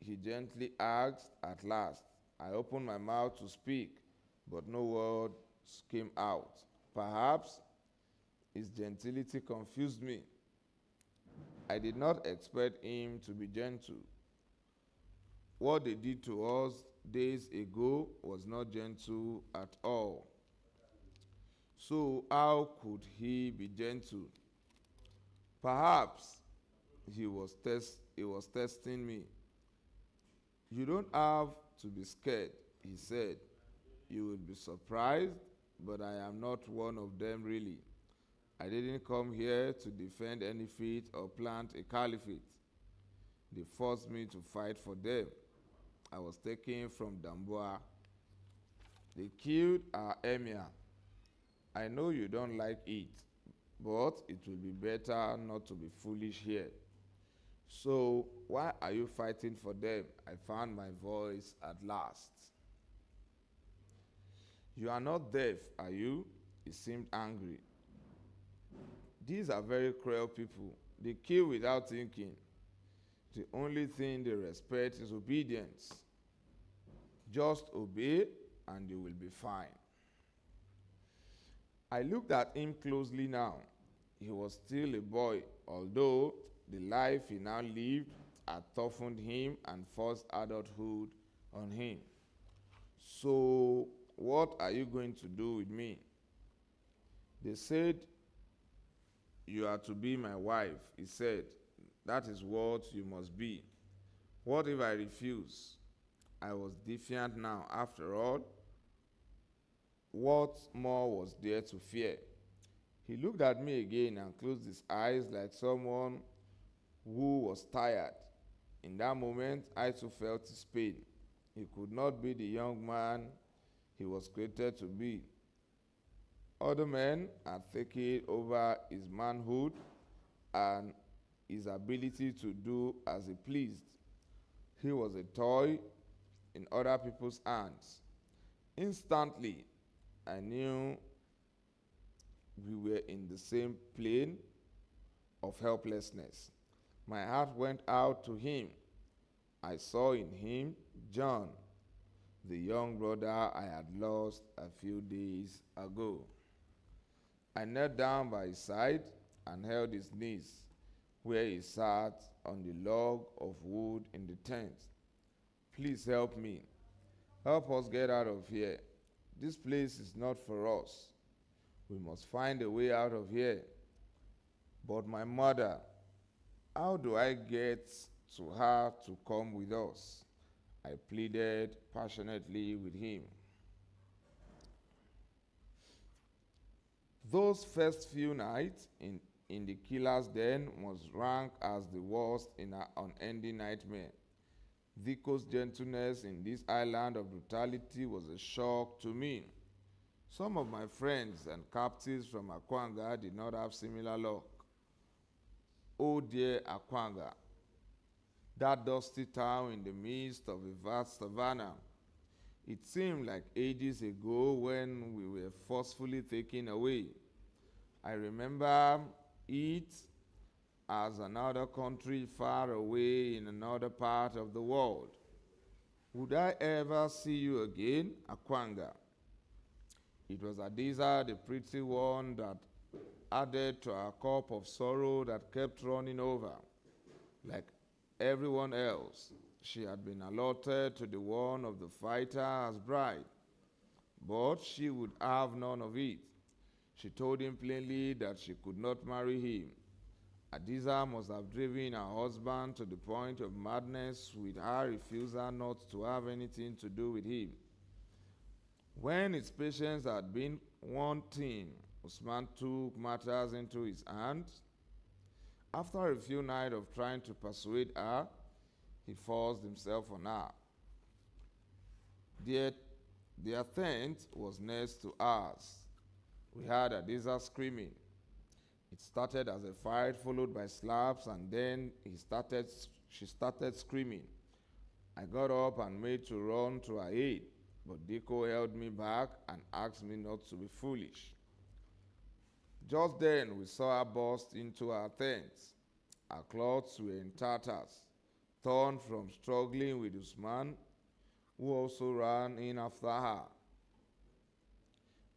He gently asked at last. I opened my mouth to speak, but no words came out. Perhaps his gentility confused me. I did not expect him to be gentle. What they did to us days ago was not gentle at all. So, how could he be gentle? Perhaps he was testing me. You don't have to be scared, he said. You will be surprised, but I am not one of them really. I didn't come here to defend any faith or plant a caliphate. They forced me to fight for them. I was taken from Damboa. They killed our emir. I know you don't like it, but it will be better not to be foolish here. So, why are you fighting for them? I found my voice at last. You are not deaf, are you? He seemed angry. These are very cruel people. They kill without thinking. The only thing they respect is obedience. Just obey and you will be fine. I looked at him closely now. He was still a boy, although the life he now lived had toughened him and forced adulthood on him. So, what are you going to do with me? They said, you are to be my wife. He said, that is what you must be. What if I refuse? I was defiant now. After all, what more was there to fear? He looked at me again and closed his eyes like someone who was tired. In that moment, I too felt his pain. He could not be the young man he was created to be. Other men had taken over his manhood and his ability to do as he pleased. He was a toy in other people's hands. Instantly, I knew we were in the same plane of helplessness. My heart went out to him. I saw in him John, the young brother I had lost a few days ago. I knelt down by his side and held his knees where he sat on the log of wood in the tent. Please help me. Help us get out of here. This place is not for us. We must find a way out of here. But my mother, how do I get to her to come with us? I pleaded passionately with him. Those first few nights in the killer's den must rank as the worst in an unending nightmare. Diko's gentleness in this island of brutality was a shock to me. Some of my friends and captives from Akwanga did not have similar luck. Oh dear Akwanga, that dusty town in the midst of a vast savannah. It seemed like ages ago when we were forcefully taken away. I remember it as another country far away in another part of the world. Would I ever see you again, Akwanga? It was Adiza, the pretty one, that added to our cup of sorrow that kept running over. Like everyone else, she had been allotted to the one of the fighter as bride, but she would have none of it. She told him plainly that she could not marry him. Adiza must have driven her husband to the point of madness with her refusal not to have anything to do with him. When his patience had been wanting, Usman took matters into his hands. After a few nights of trying to persuade her, he forced himself on her. Their tent was next to ours. We heard Adiza screaming. It started as a fight followed by slaps, and then she started screaming. I got up and made to run to her aid, but Diko held me back and asked me not to be foolish. Just then we saw her burst into our tent. Her clothes were in tatters, torn from struggling with Usman. who also ran in after her,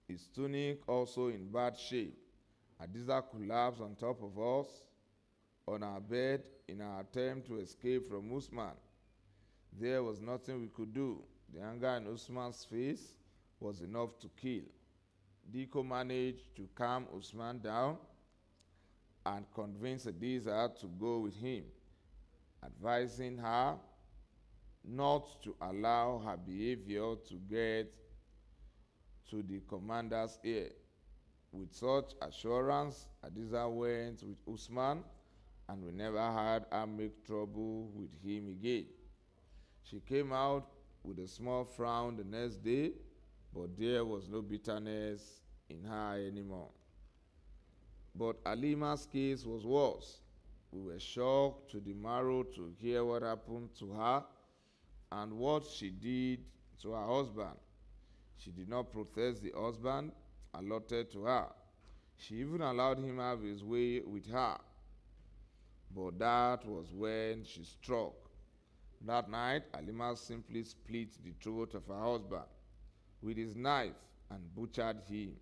his tunic also in bad shape. Hadiza collapsed on top of us on our bed in our attempt to escape from Usman. There was nothing we could do. The anger in Usman's face was enough to kill. Diko managed to calm Usman down and convince Hadiza to go with him, advising her not to allow her behavior to get to the commander's ear. With such assurance, Hadiza went with Usman, and we never had her make trouble with him again. She came out with a small frown the next day, but there was no bitterness in her anymore. But Alima's case was worse. We were shocked to the marrow to hear what happened to her and what she did to her husband. She did not protest the husband allotted to her. She even allowed him have his way with her. But that was when she struck. That night, Alima simply split the throat of her husband with his knife and butchered him.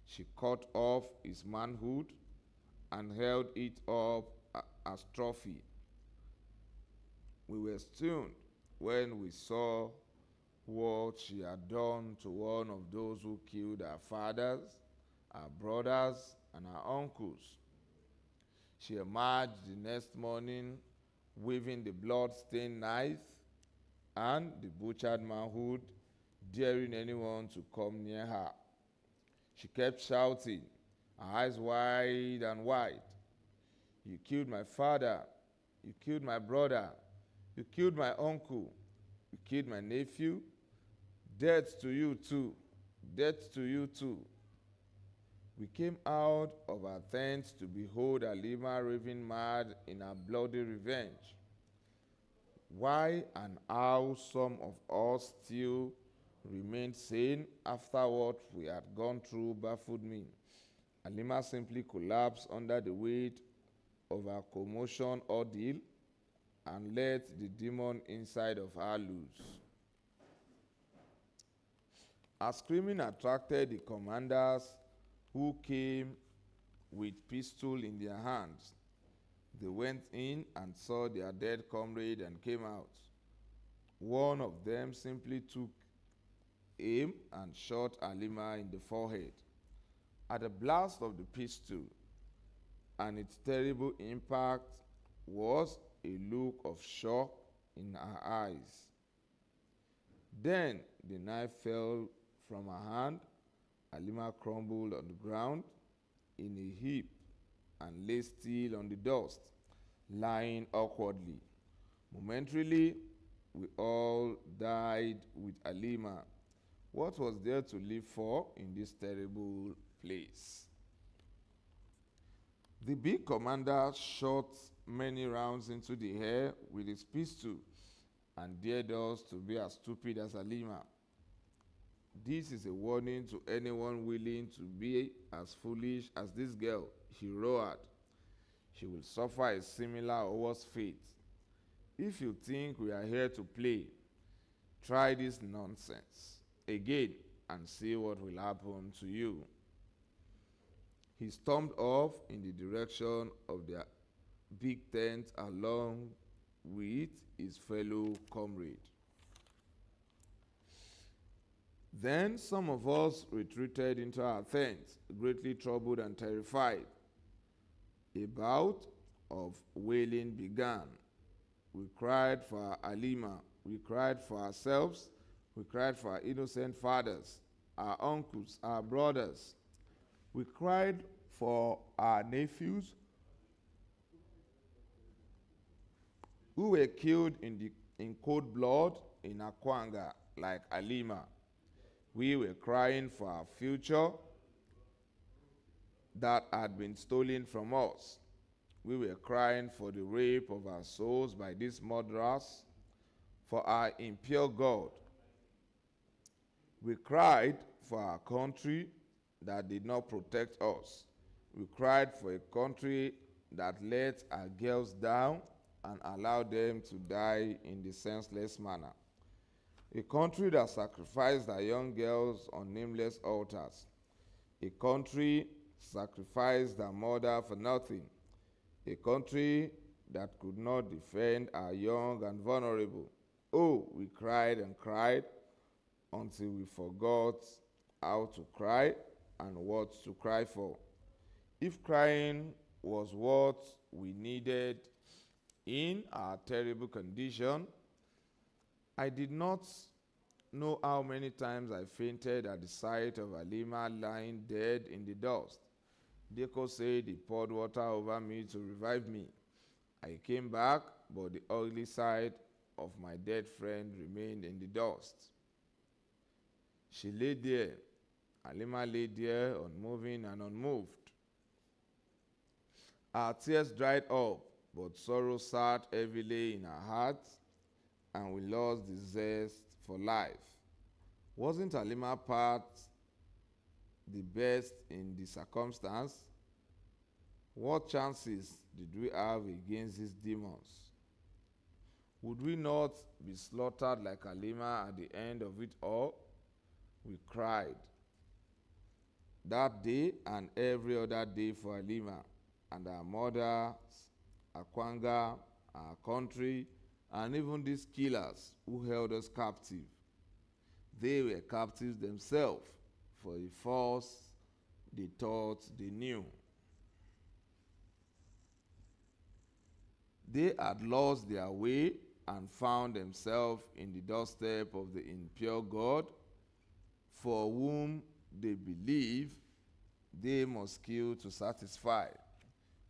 She cut off his manhood and held it up as trophy. We were stunned when we saw what she had done to one of those who killed our fathers, our brothers, and our uncles. She emerged the next morning waving the blood-stained knife and the butchered manhood, daring anyone to come near her. She kept shouting, her eyes wide and wide. "You killed my father. You killed my brother. You killed my uncle. You killed my nephew. Death to you too. Death to you too." We came out of our tents to behold Alima raving mad in her bloody revenge. Why and how some of us still remained sane after what we had gone through baffled me. Alima simply collapsed under the weight of her commotion ordeal and let the demon inside of her loose. Her screaming attracted the commanders, who came with pistol in their hands. They went in and saw their dead comrade and came out. One of them simply took aim and shot Alima in the forehead. At the blast of the pistol and its terrible impact was a look of shock in her eyes. Then the knife fell from her hand. Alima crumbled on the ground in a heap and lay still on the dust, lying awkwardly. Momentarily, we all died with Alima. What was there to live for in this terrible place? The big commander shot many rounds into the air with his pistol and dared us to be as stupid as Alima. This is a warning to anyone willing to be as foolish as this girl, he roared. She will suffer a similar or worse fate. If you think we are here to play, try this nonsense again and see what will happen to you. He stormed off in the direction of their big tent along with his fellow comrade. Then some of us retreated into our tents, greatly troubled and terrified. A bout of wailing began. We cried for Alima. We cried for ourselves. We cried for our innocent fathers, our uncles, our brothers. We cried for our nephews who were killed in cold blood in Akwanga like Alima. We were crying for our future that had been stolen from us. We were crying for the rape of our souls by these murderers, for our impure God. We cried for our country that did not protect us. We cried for a country that let our girls down and allowed them to die in the senseless manner. A country that sacrificed their young girls on nameless altars. A country sacrificed their mother for nothing. A country that could not defend our young and vulnerable. Oh, we cried and cried until we forgot how to cry and what to cry for. If crying was what we needed in our terrible condition, I did not know how many times I fainted at the sight of Halima lying dead in the dust. Deko said he poured water over me to revive me. I came back, but the ugly side of my dead friend remained in the dust. She lay there. Halima lay there, unmoving and unmoved. Our tears dried up, but sorrow sat heavily in our hearts, and we lost the zest for life. Wasn't Halima part the best in the circumstance? What chances did we have against these demons? Would we not be slaughtered like Halima at the end of it all? We cried. That day and every other day for Halima and our mothers, our Kwanga, our country, and even these killers who held us captive. They were captives themselves for a force they thought they knew. They had lost their way and found themselves in the doorstep of the impure God, for whom they believe they must kill to satisfy.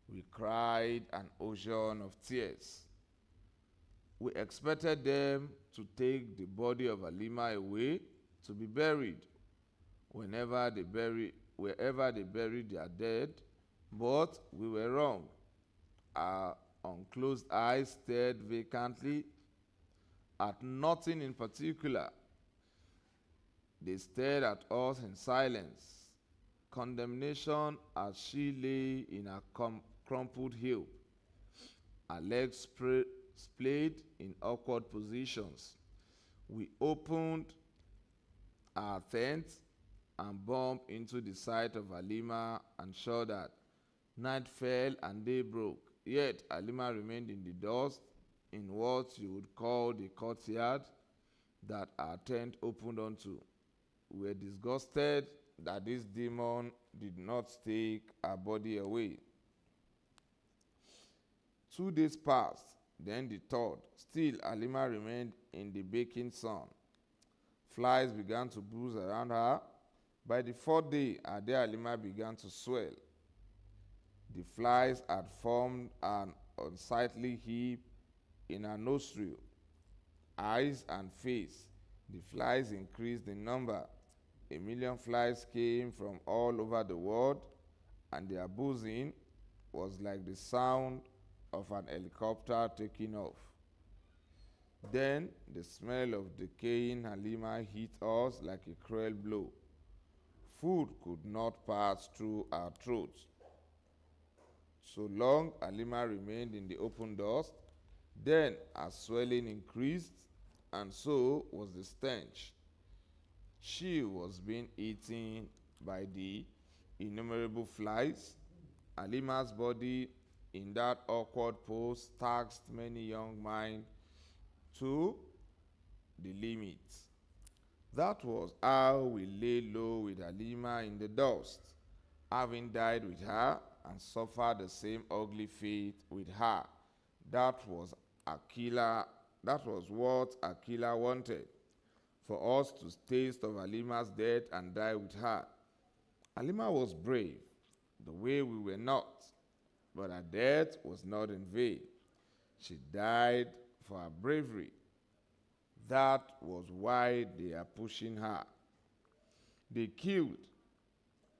We cried an ocean of tears. We expected them to take the body of Halima away to be buried wherever they buried their dead, but we were wrong. Our unclosed eyes stared vacantly at nothing in particular. They stared at us in silence, condemnation as she lay in a crumpled heap, her legs splayed in awkward positions. We opened our tent and bumped into the sight of Halima and saw that night fell and day broke. Yet Halima remained in the dust in what you would call the courtyard that our tent opened onto. We were disgusted that this demon did not take our body away. 2 days passed, then the third. Still, Halima remained in the baking sun. Flies began to buzz around her. By the 4th day, her dear Halima began to swell. The flies had formed an unsightly heap in her nostril, eyes, and face. The flies increased in number. 1,000,000 flies came from all over the world, and their buzzing was like the sound of an helicopter taking off. Then the smell of decaying Halima hit us like a cruel blow. Food could not pass through our throats. So long Halima remained in the open dust, then her swelling increased, and so was the stench. She was being eaten by the innumerable flies. Halima's body in that awkward pose taxed many young minds to the limit. That was how we lay low with Halima in the dust, having died with her and suffered the same ugly fate with her. That was what Akila wanted, for us to taste of Halima's death and die with her. Halima was brave, the way we were not, but her death was not in vain. She died for her bravery. That was why they are pushing her. They killed,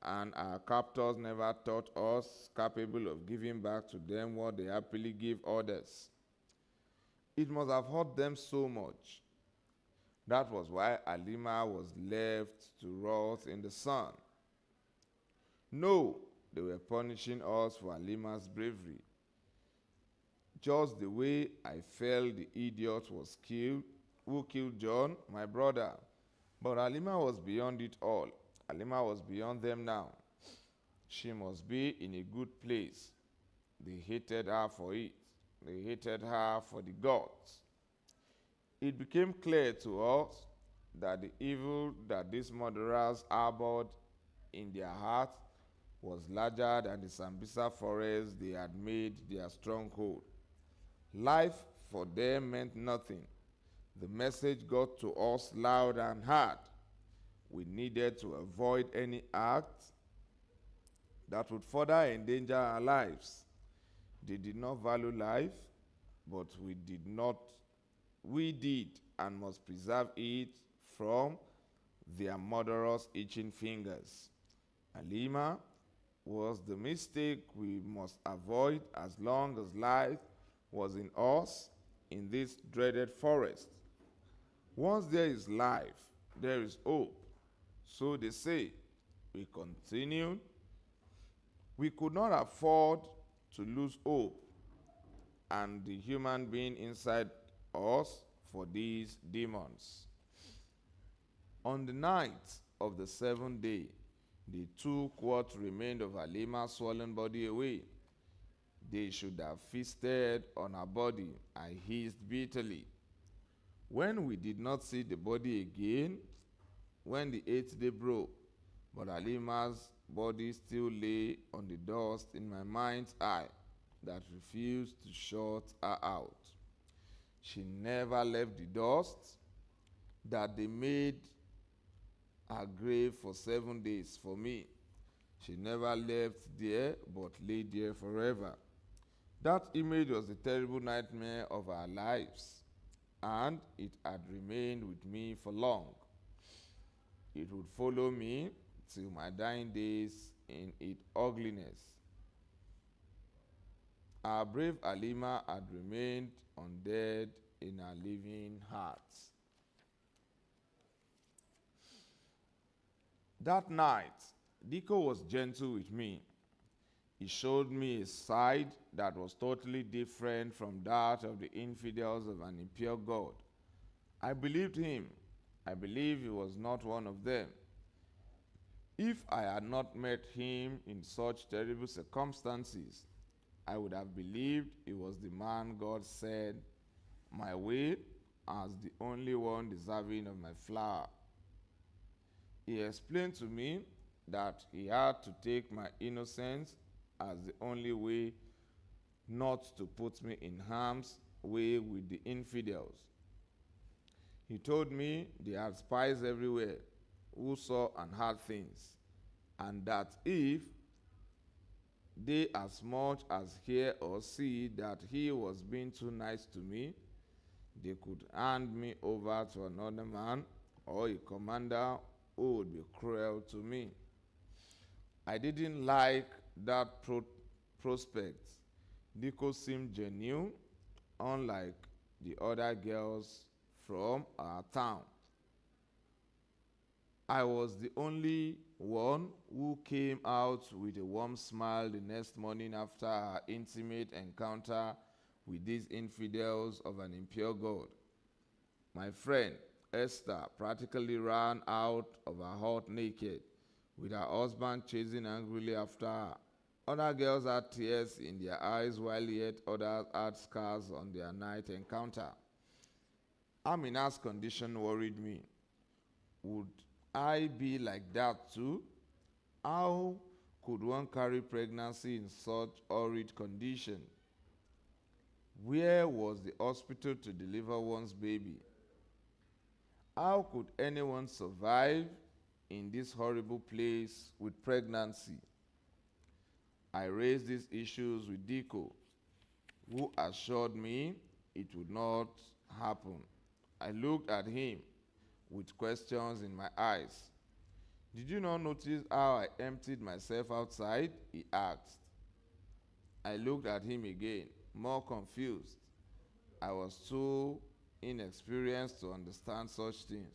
and our captors never thought us capable of giving back to them what they happily give others. It must have hurt them so much. That was why Halima was left to rot in the sun. No, they were punishing us for Halima's bravery. Just the way I felt the idiot was killed who killed John, my brother. But Halima was beyond it all. Halima was beyond them now. She must be in a good place. They hated her for it. They hated her for the gods. It became clear to us that the evil that these murderers harbored in their hearts was larger than the Sambisa forest they had made their stronghold. Life for them meant nothing. The message got to us loud and hard. We needed to avoid any act that would further endanger our lives. They did not value life, but we did and must preserve it from their murderous itching fingers. Halima was the mistake we must avoid as long as life was in us in this dreaded forest. Once there is life, there is hope. So they say. We continued. We could not afford to lose hope and the human being inside us for these demons. On the night of the seventh day, they took what remained of Halima's swollen body away. They should have feasted on her body, I hissed bitterly. When we did not see the body again, when the eighth day broke, but Halima's body still lay on the dust in my mind's eye that refused to shut her out. She never left the dust that they made her grave for 7 days for me. She never left there but lay there forever. That image was a terrible nightmare of our lives, and it had remained with me for long. It would follow me till my dying days in its ugliness. Our brave Halima had remained undead in our living hearts. That night, Diko was gentle with me. He showed me a side that was totally different from that of the infidels of an impure God. I believed him. I believed he was not one of them. If I had not met him in such terrible circumstances, I would have believed he was the man God said my way as the only one deserving of my flower. He explained to me that he had to take my innocence as the only way not to put me in harm's way with the infidels. He told me they had spies everywhere who saw and heard things, and that if they as much as hear or see that he was being too nice to me, they could hand me over to another man or a commander who would be cruel to me. I didn't like that prospect. Diko seemed genuine, unlike the other girls from our town. I was the only one who came out with a warm smile the next morning after our intimate encounter with these infidels of an impure God. My friend Esther practically ran out of her hut naked, with her husband chasing angrily after her. Other girls had tears in their eyes, while yet others had scars on their night encounter. Amina's condition worried me. Would I be like that too? How could one carry pregnancy in such horrid condition? Where was the hospital to deliver one's baby? How could anyone survive in this horrible place with pregnancy? I raised these issues with Diko, who assured me it would not happen. I looked at him with questions in my eyes. Did you not notice how I emptied myself outside? He asked. I looked at him again, more confused. I was too inexperienced to understand such things.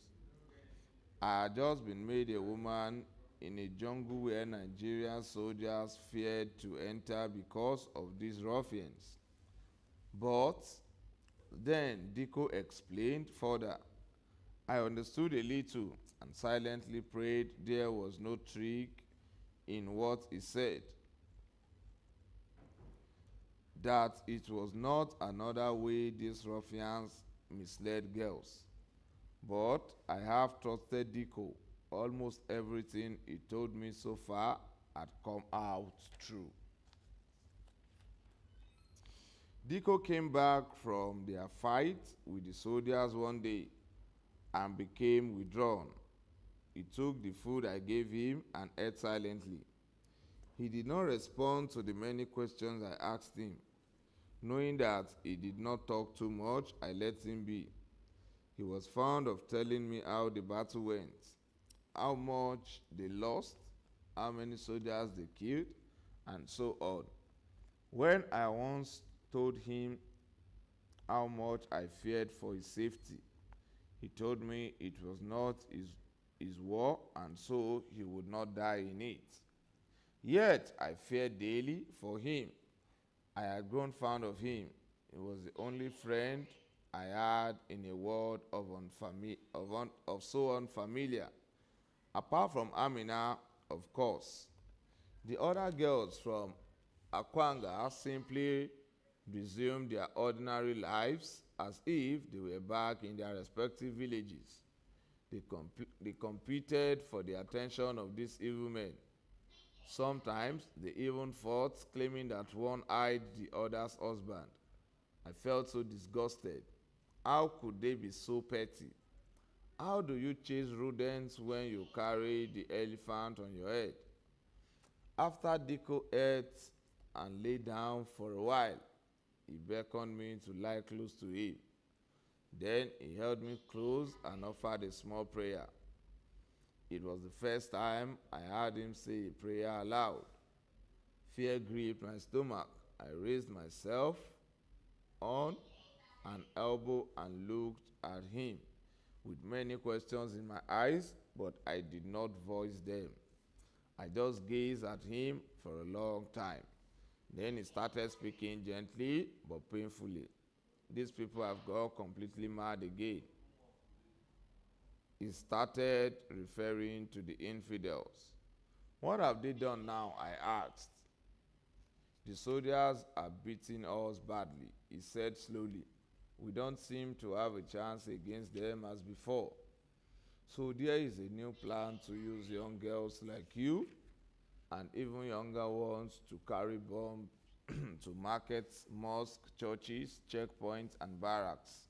I had just been made a woman in a jungle where Nigerian soldiers feared to enter because of these ruffians. But Then Diko explained further. I understood a little and silently prayed there was no trick in what he said, that it was not another way these ruffians misled girls. But I have trusted Diko. Almost everything he told me so far had come out true. Diko came back from their fight with the soldiers one day and became withdrawn. He took the food I gave him and ate silently. He did not respond to the many questions I asked him. Knowing that he did not talk too much, I let him be. He was fond of telling me how the battle went, how much they lost, how many soldiers they killed, and so on. When I once told him how much I feared for his safety, he told me it was not his war and so he would not die in it. Yet I feared daily for him. I had grown fond of him. He was the only friend I had in a world of so unfamiliar. Apart from Amina, of course. The other girls from Akwanga simply resumed their ordinary lives as if they were back in their respective villages. They competed for the attention of these evil men. Sometimes they even fought, claiming that one eyed the other's husband. I felt so disgusted. How could they be so petty? How do you chase rodents when you carry the elephant on your head? After Diko ate and lay down for a while, he beckoned me to lie close to him. Then he held me close and offered a small prayer. It was the first time I heard him say a prayer aloud. Fear gripped my stomach. I raised myself on an elbow and looked at him with many questions in my eyes, but I did not voice them. I just gazed at him for a long time. Then he started speaking gently but painfully. These people have gone completely mad again. He started referring to the infidels. What have they done now? I asked. The soldiers are beating us badly, he said slowly. We don't seem to have a chance against them as before. So there is a new plan to use young girls like you and even younger ones to carry bombs to markets, mosques, churches, checkpoints, and barracks.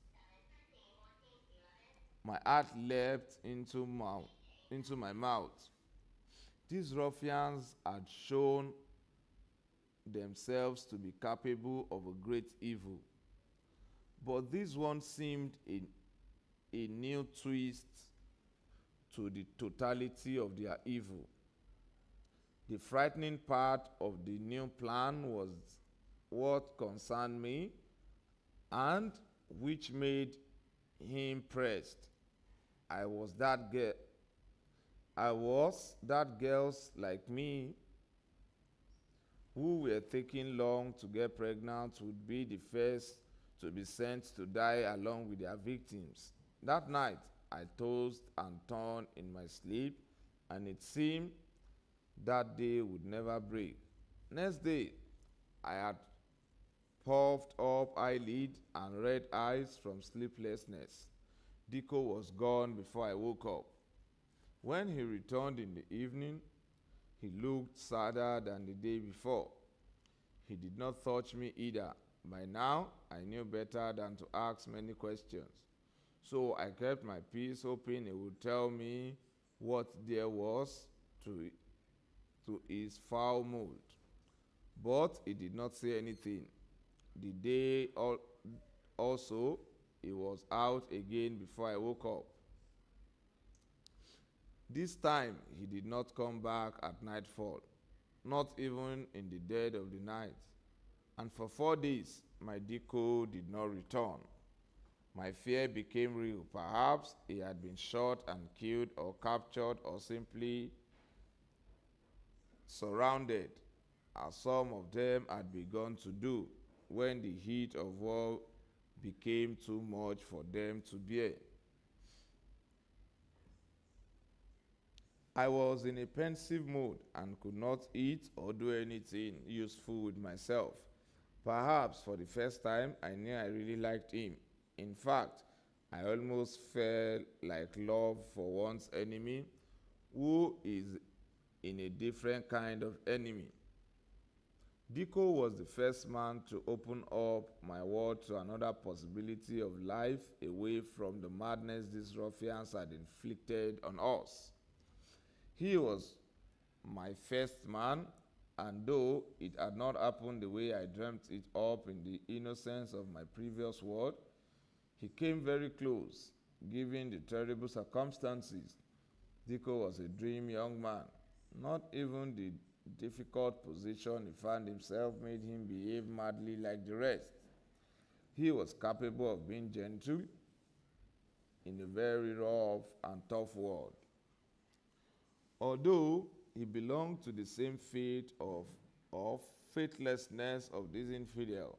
My heart leapt into my mouth. These ruffians had shown themselves to be capable of a great evil. But this one seemed a new twist to the totality of their evil. The frightening part of the new plan was what concerned me and which made him pressed. I was that girls like me who were taking long to get pregnant would be the first to be sent to die along with their victims. That night, I tossed and turned in my sleep, and it seemed that day would never break. Next day, I had puffed up eyelid and red eyes from sleeplessness. Diko was gone before I woke up. When he returned in the evening, he looked sadder than the day before. He did not touch me either. By now, I knew better than to ask many questions. So I kept my peace, hoping he would tell me what there was to his foul mood. But he did not say anything. The day also, he was out again before I woke up. This time, he did not come back at nightfall, not even in the dead of the night. And for 4 days, my Diko did not return. My fear became real. Perhaps he had been shot and killed or captured or simply surrounded, as some of them had begun to do when the heat of war became too much for them to bear. I was in a pensive mood and could not eat or do anything useful with myself. Perhaps for the first time, I knew I really liked him. In fact, I almost felt like love for one's enemy, who is in a different kind of enemy. Diko was the first man to open up my world to another possibility of life away from the madness these ruffians had inflicted on us. He was my first man, and though it had not happened the way I dreamt it up in the innocence of my previous world, he came very close, given the terrible circumstances. Diko was a dream young man. Not even the difficult position he found himself made him behave madly like the rest. He was capable of being gentle in a very rough and tough world. Although he belonged to the same fate of faithlessness of these infidels,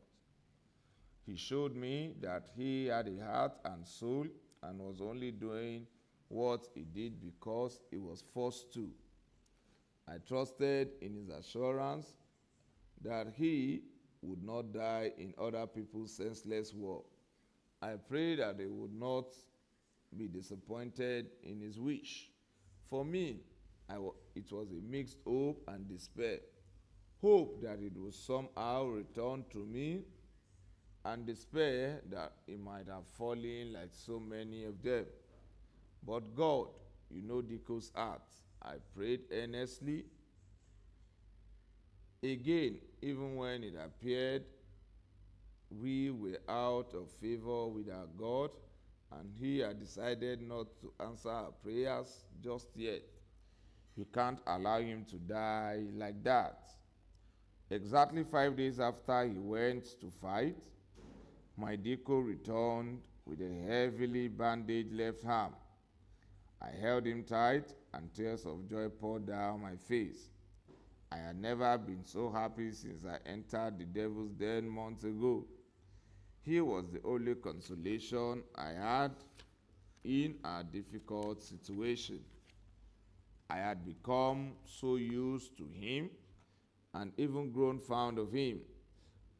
he showed me that he had a heart and soul and was only doing what he did because he was forced to. I trusted in his assurance that he would not die in other people's senseless war. I prayed that they would not be disappointed in his wish. For me, it was a mixed hope and despair. Hope that it would somehow return to me, and despair that he might have fallen like so many of them. But God, you know Diko's heart. I prayed earnestly. Again, even when it appeared we were out of favor with our God, and he had decided not to answer our prayers just yet. You can't allow him to die like that. Exactly 5 days after he went to fight, my Diko returned with a heavily bandaged left arm. I held him tight, and tears of joy poured down my face. I had never been so happy since I entered the devil's den months ago. He was the only consolation I had in a difficult situation. I had become so used to him and even grown fond of him.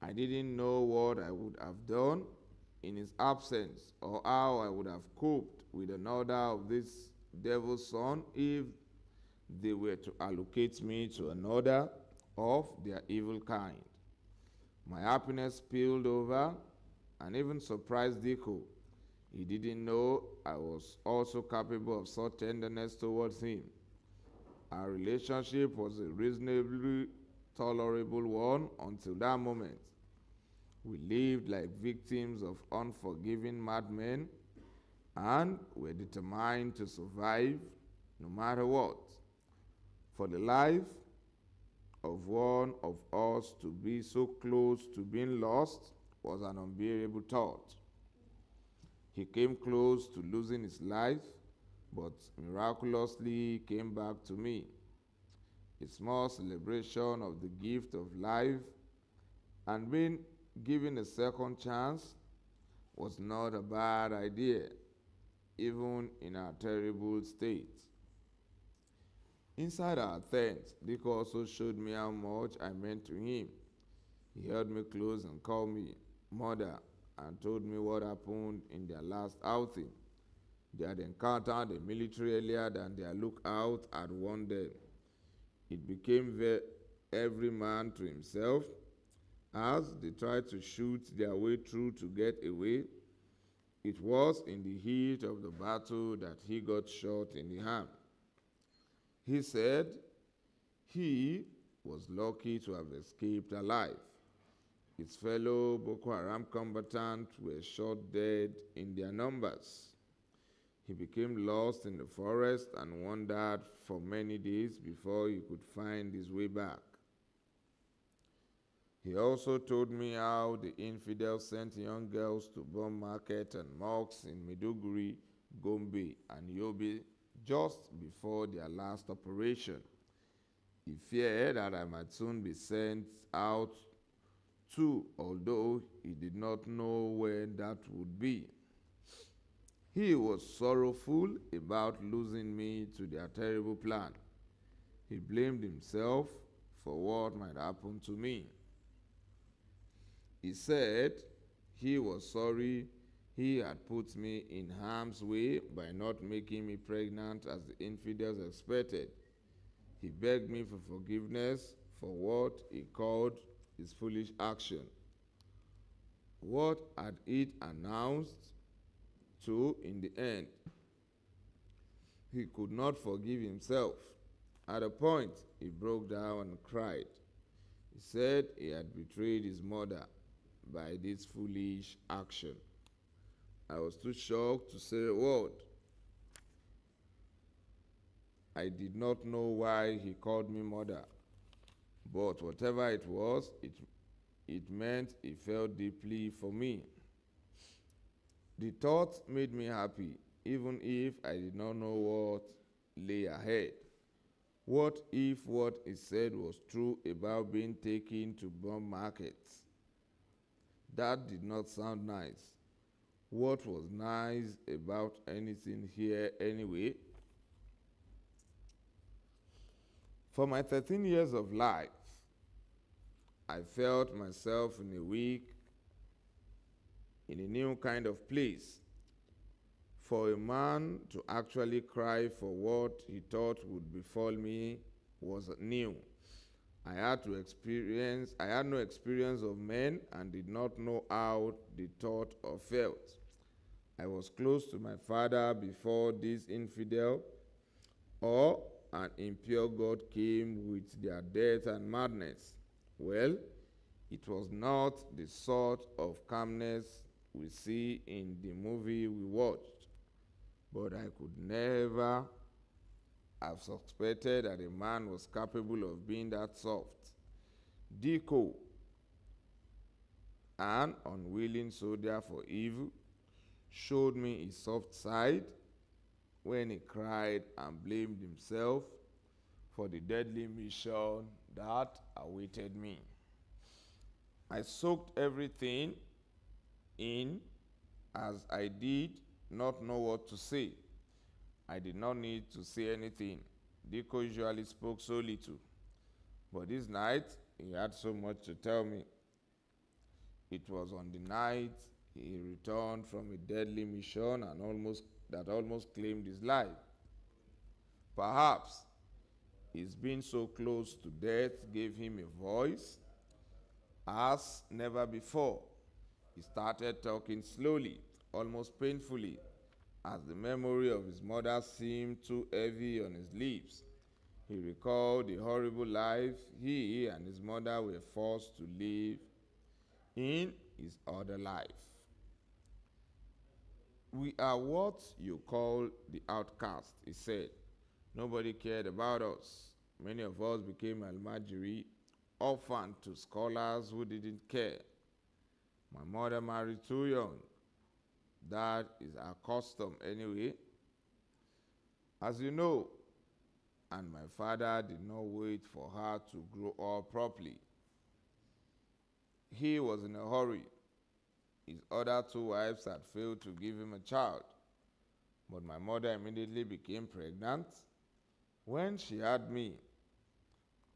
I didn't know what I would have done in his absence, or how I would have coped with another of this devil's son if they were to allocate me to another of their evil kind. My happiness spilled over and even surprised Diko. He didn't know I was also capable of such tenderness towards him. Our relationship was a reasonably tolerable one until that moment. We lived like victims of unforgiving madmen and were determined to survive no matter what. For the life of one of us to be so close to being lost was an unbearable thought. He came close to losing his life, but miraculously came back to me. A small celebration of the gift of life and being given a second chance was not a bad idea, even in our terrible state. Inside our tent, Dick also showed me how much I meant to him. He held me close and called me mother and told me what happened in their last outing. They had encountered a military earlier than their lookout had warned them. It became every man to himself as they tried to shoot their way through to get away. It was in the heat of the battle that he got shot in the arm. He said he was lucky to have escaped alive. His fellow Boko Haram combatants were shot dead in their numbers. He became lost in the forest and wandered for many days before he could find his way back. He also told me how the infidels sent young girls to bomb markets and mosques in Maiduguri, Gombe, and Yobe just before their last operation. He feared that I might soon be sent out too, although he did not know when that would be. He was sorrowful about losing me to their terrible plan. He blamed himself for what might happen to me. He said he was sorry he had put me in harm's way by not making me pregnant as the infidels expected. He begged me for forgiveness for what he called his foolish action. What had it announced to in the end? He could not forgive himself. At a point, he broke down and cried. He said he had betrayed his mother by this foolish action. I was too shocked to say a word. I did not know why he called me mother, but whatever it was, it meant he felt deeply for me. The thought made me happy, even if I did not know what lay ahead. What if what he said was true about being taken to bomb markets? That did not sound nice. What was nice about anything here anyway? For my 13 years of life, I felt myself in a week, in a new kind of place. For a man to actually cry for what he thought would befall me was new. I had no experience of men and did not know how they thought or felt. I was close to my father before this infidel or an impure God came with their death and madness. Well, it was not the sort of calmness we see in the movie we watched, but I could never have suspected that a man was capable of being that soft. Deco, an unwilling soldier for evil, showed me his soft side when he cried and blamed himself for the deadly mission that awaited me. I soaked everything in as I did not know what to say. I did not need to say anything. Deco usually spoke so little, but this night he had so much to tell me. It was on the night he returned from a deadly mission and almost claimed his life. Perhaps his being so close to death gave him a voice as never before. He started talking slowly, almost painfully, as the memory of his mother seemed too heavy on his lips. He recalled the horrible life he and his mother were forced to live in his other life. We are what you call the outcast, he said. Nobody cared about us. Many of us became almajiri, orphaned to scholars who didn't care. My mother married too young. That is our custom anyway. As you know, and my father did not wait for her to grow up properly. He was in a hurry. His other two wives had failed to give him a child, but my mother immediately became pregnant. When she had me,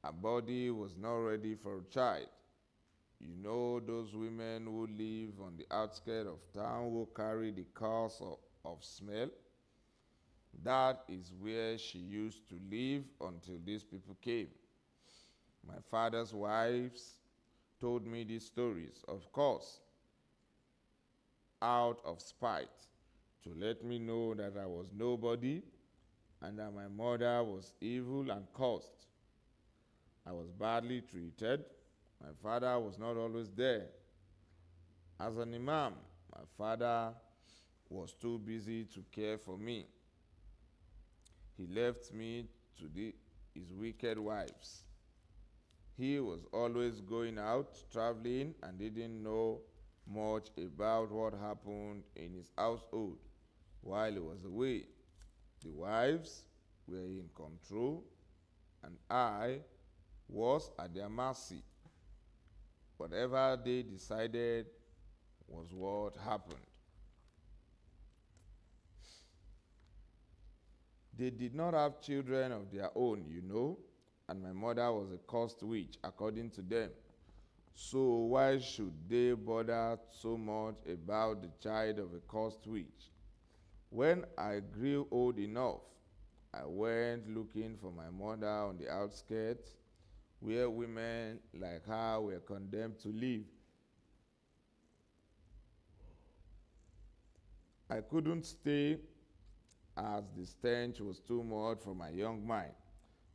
her body was not ready for a child. You know those women who live on the outskirts of town who carry the curse of smell? That is where she used to live until these people came. My father's wives told me these stories, of course, out of spite, to let me know that I was nobody and that my mother was evil and cursed. I was badly treated. My father was not always there. As an imam, my father was too busy to care for me. He left me to his wicked wives. He was always going out, traveling, and didn't know much about what happened in his household while he was away. The wives were in control, and I was at their mercy. Whatever they decided was what happened. They did not have children of their own, and my mother was a cursed witch, according to them. So why should they bother so much about the child of a cursed witch? When I grew old enough, I went looking for my mother on the outskirts, where women like her were condemned to live. I couldn't stay as the stench was too much for my young mind.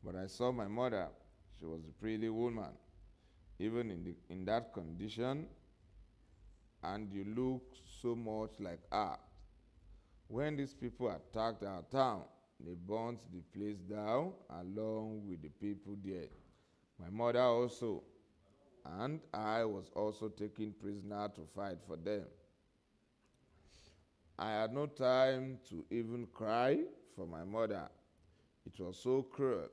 But I saw my mother. She was a pretty woman, even in that condition, and you look so much like her. When these people attacked our town, they burnt the place down along with the people there. My mother also, and I was also taken prisoner to fight for them. I had no time to even cry for my mother. It was so cruel.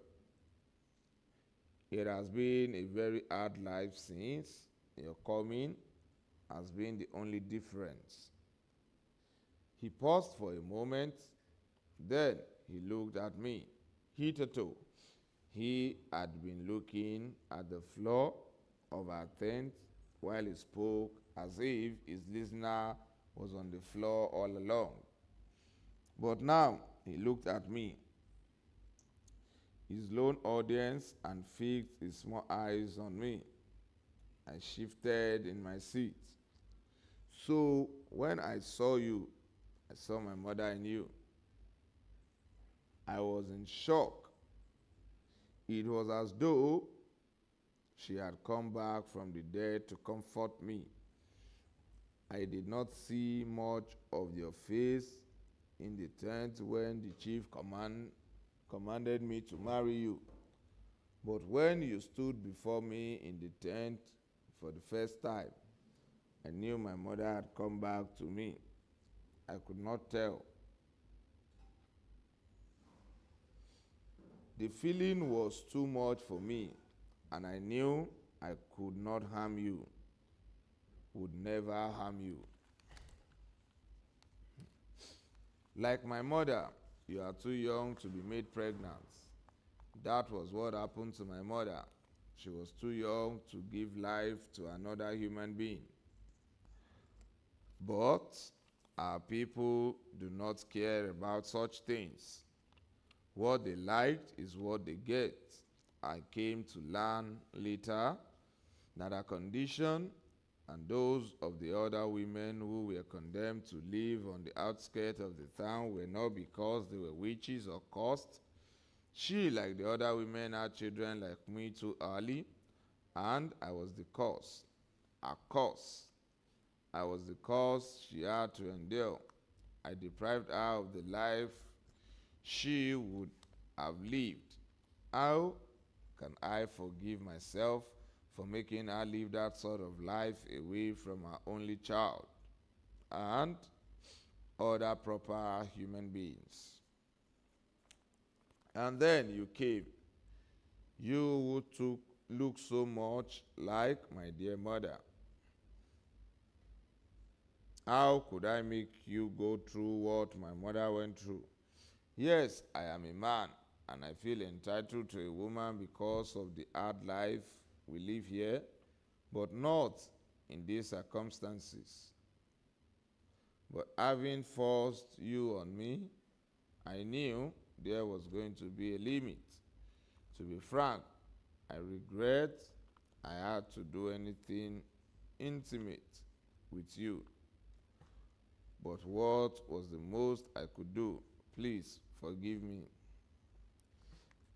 It has been a very hard life since. Your coming has been the only difference. He paused for a moment, then he looked at me. Hitherto, he had been looking at the floor of our tent while he spoke as if his listener was on the floor all along. But now he looked at me, his lone audience, and fixed his small eyes on me. I shifted in my seat. So when I saw you, I saw my mother in you. I was in shock. It was as though she had come back from the dead to comfort me. I did not see much of your face in the tent when the chief commanded me to marry you. But when you stood before me in the tent for the first time, I knew my mother had come back to me. I could not tell. The feeling was too much for me, and I knew I could not harm you, would never harm you. Like my mother, you are too young to be made pregnant. That was what happened to my mother. She was too young to give life to another human being. But our people do not care about such things. What they liked is what they get. I came to learn later that our condition and those of the other women who were condemned to live on the outskirts of the town were not because they were witches or cursed. She, like the other women, had children like me too early, and I was the cause. A curse. I was the cause she had to endure. I deprived her of the life she would have lived. How can I forgive myself for making her live that sort of life away from her only child and other proper human beings? And then you came, you who look so much like my dear mother. How could I make you go through what my mother went through? Yes, I am a man, and I feel entitled to a woman because of the hard life we live here, but not in these circumstances. But having forced you on me, I knew there was going to be a limit. To be frank, I regret I had to do anything intimate with you. But what was the most I could do? Please forgive me.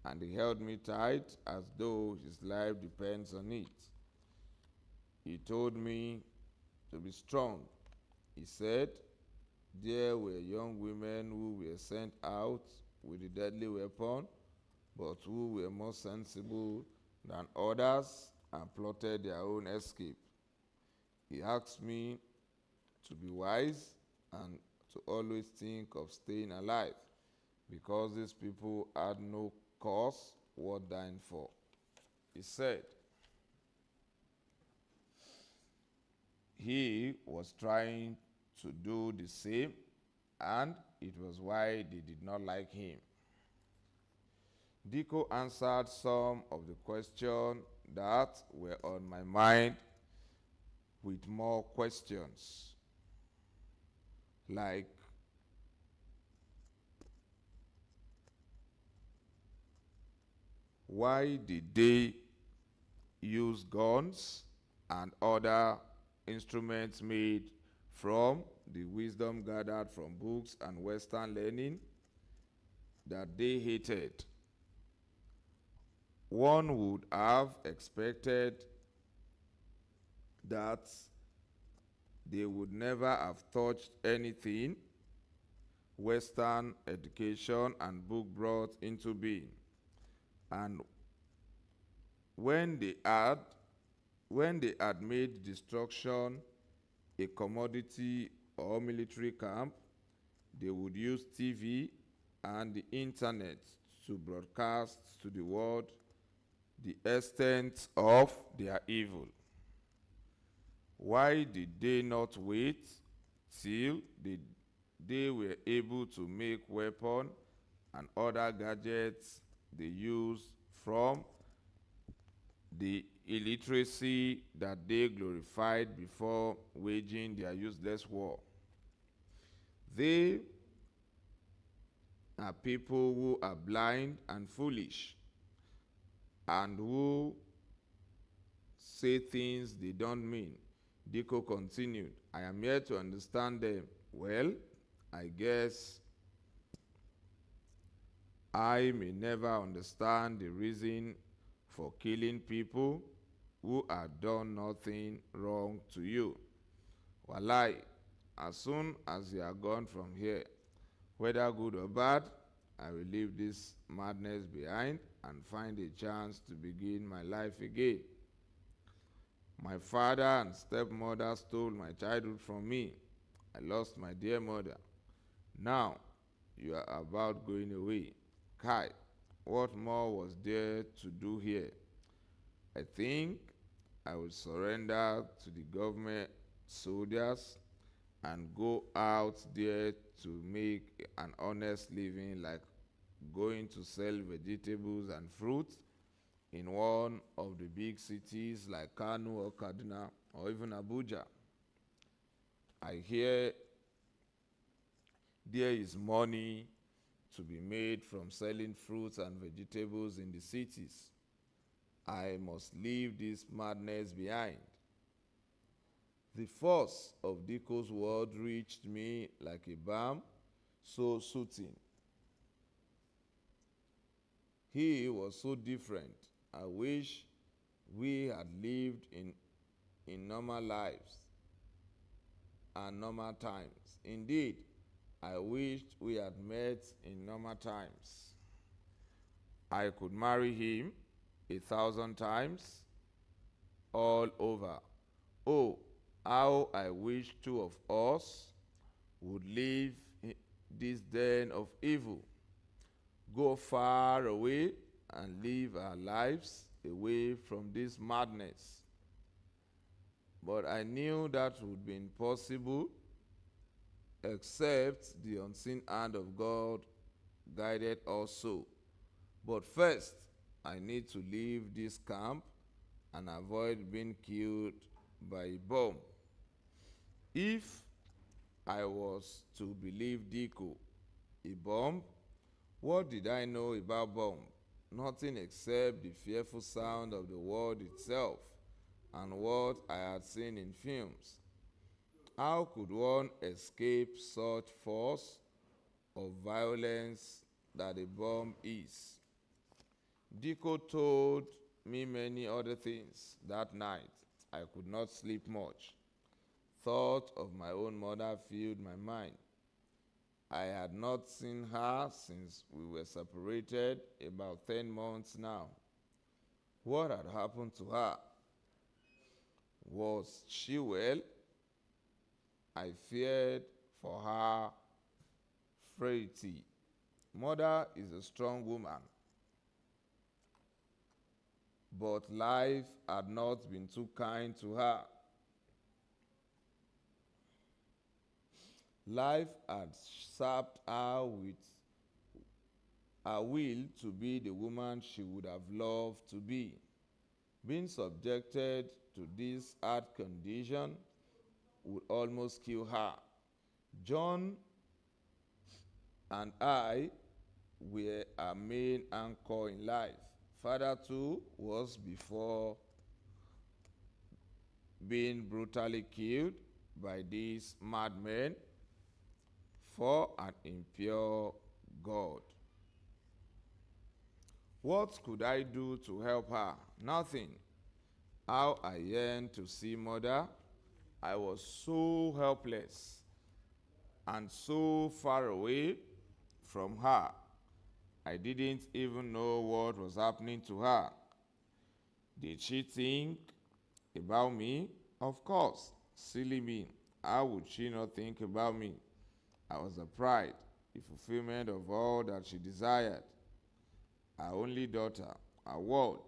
And he held me tight as though his life depends on it. He told me to be strong. He said there were young women who were sent out with a deadly weapon, but who were more sensible than others and plotted their own escape. He asked me to be wise and to always think of staying alive, because these people had no cause worth dying for. He said, he was trying to do the same, and it was why they did not like him. Diko answered some of the questions that were on my mind with more questions, like, why did they use guns and other instruments made from the wisdom gathered from books and Western learning that they hated? One would have expected that they would never have touched anything Western education and book brought into being. And when they had made destruction a commodity or military camp, they would use TV and the internet to broadcast to the world the extent of their evil. Why did they not wait till they were able to make weapons and other gadgets they use from the illiteracy that they glorified before waging their useless war? They are people who are blind and foolish, and who say things they don't mean. Diko continued, I am here to understand them. Well, I guess I may never understand the reason for killing people who have done nothing wrong to you. Walai, as soon as you are gone from here, whether good or bad, I will leave this madness behind and find a chance to begin my life again. My father and stepmother stole my childhood from me. I lost my dear mother. Now you are about going away. Kai, what more was there to do here? I think I will surrender to the government soldiers and go out there to make an honest living, like going to sell vegetables and fruit in one of the big cities like Kano or Kaduna or even Abuja. I hear there is money to be made from selling fruits and vegetables in the cities. I must leave this madness behind. The force of Diko's word reached me like a balm, so soothing. He was so different. I wish we had lived in normal lives and normal times. Indeed, I wished we had met in normal times. I could marry him 1,000 times all over. Oh, how I wish two of us would leave this den of evil, go far away and live our lives away from this madness. But I knew that would be impossible except the unseen hand of God guided us so. But first, I need to leave this camp and avoid being killed by a bomb. If I was to believe Diko, a bomb, what did I know about bomb? Nothing except the fearful sound of the word itself and what I had seen in films. How could one escape such force of violence that a bomb is? Diko told me many other things that night. I could not sleep much. Thought of my own mother filled my mind. I had not seen her since we were separated about 10 months now. What had happened to her? Was she well? I feared for her frailty. Mother is a strong woman, but life had not been too kind to her. Life had sapped her with her will to be the woman she would have loved to be. Being subjected to this hard condition would almost kill her. John and I were her main anchor in life. Father too was before being brutally killed by these madmen for an impure God. What could I do to help her? Nothing. How I yearned to see Mother. I was so helpless and so far away from her. I didn't even know what was happening to her. Did she think about me? Of course. Silly me. How would she not think about me? I was a pride, the fulfillment of all that she desired. Our only daughter, our world.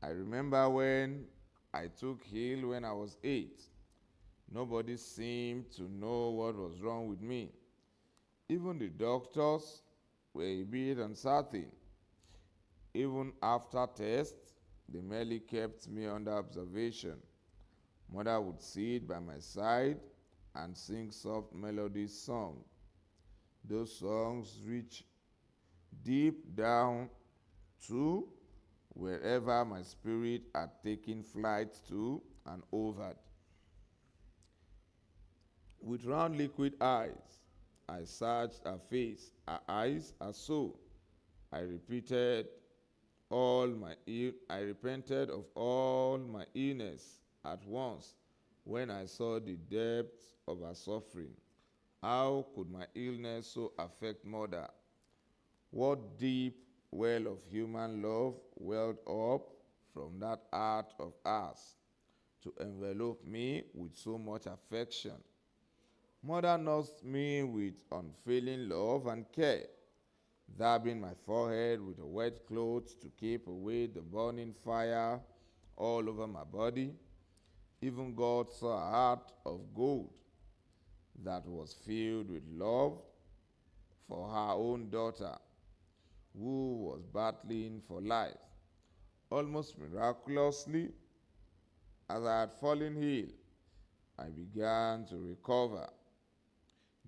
I remember when I took Hill when I was 8. Nobody seemed to know what was wrong with me. Even the doctors were a bit uncertain. Even after tests, they merely kept me under observation. Mother would sit by my side and sing soft melody songs. Those songs reach deep down to wherever my spirit had taken flight to and overed. With round liquid eyes, I searched her face. Her eyes are so. I repented of all my illness at once when I saw the depth of her suffering. How could my illness so affect Mother? What deep well of human love welled up from that heart of ours to envelop me with so much affection. Mother nursed me with unfailing love and care, dabbing my forehead with a wet cloth to keep away the burning fire all over my body. Even God saw a heart of gold that was filled with love for her own daughter, who was battling for life. Almost miraculously, as I had fallen ill, I began to recover.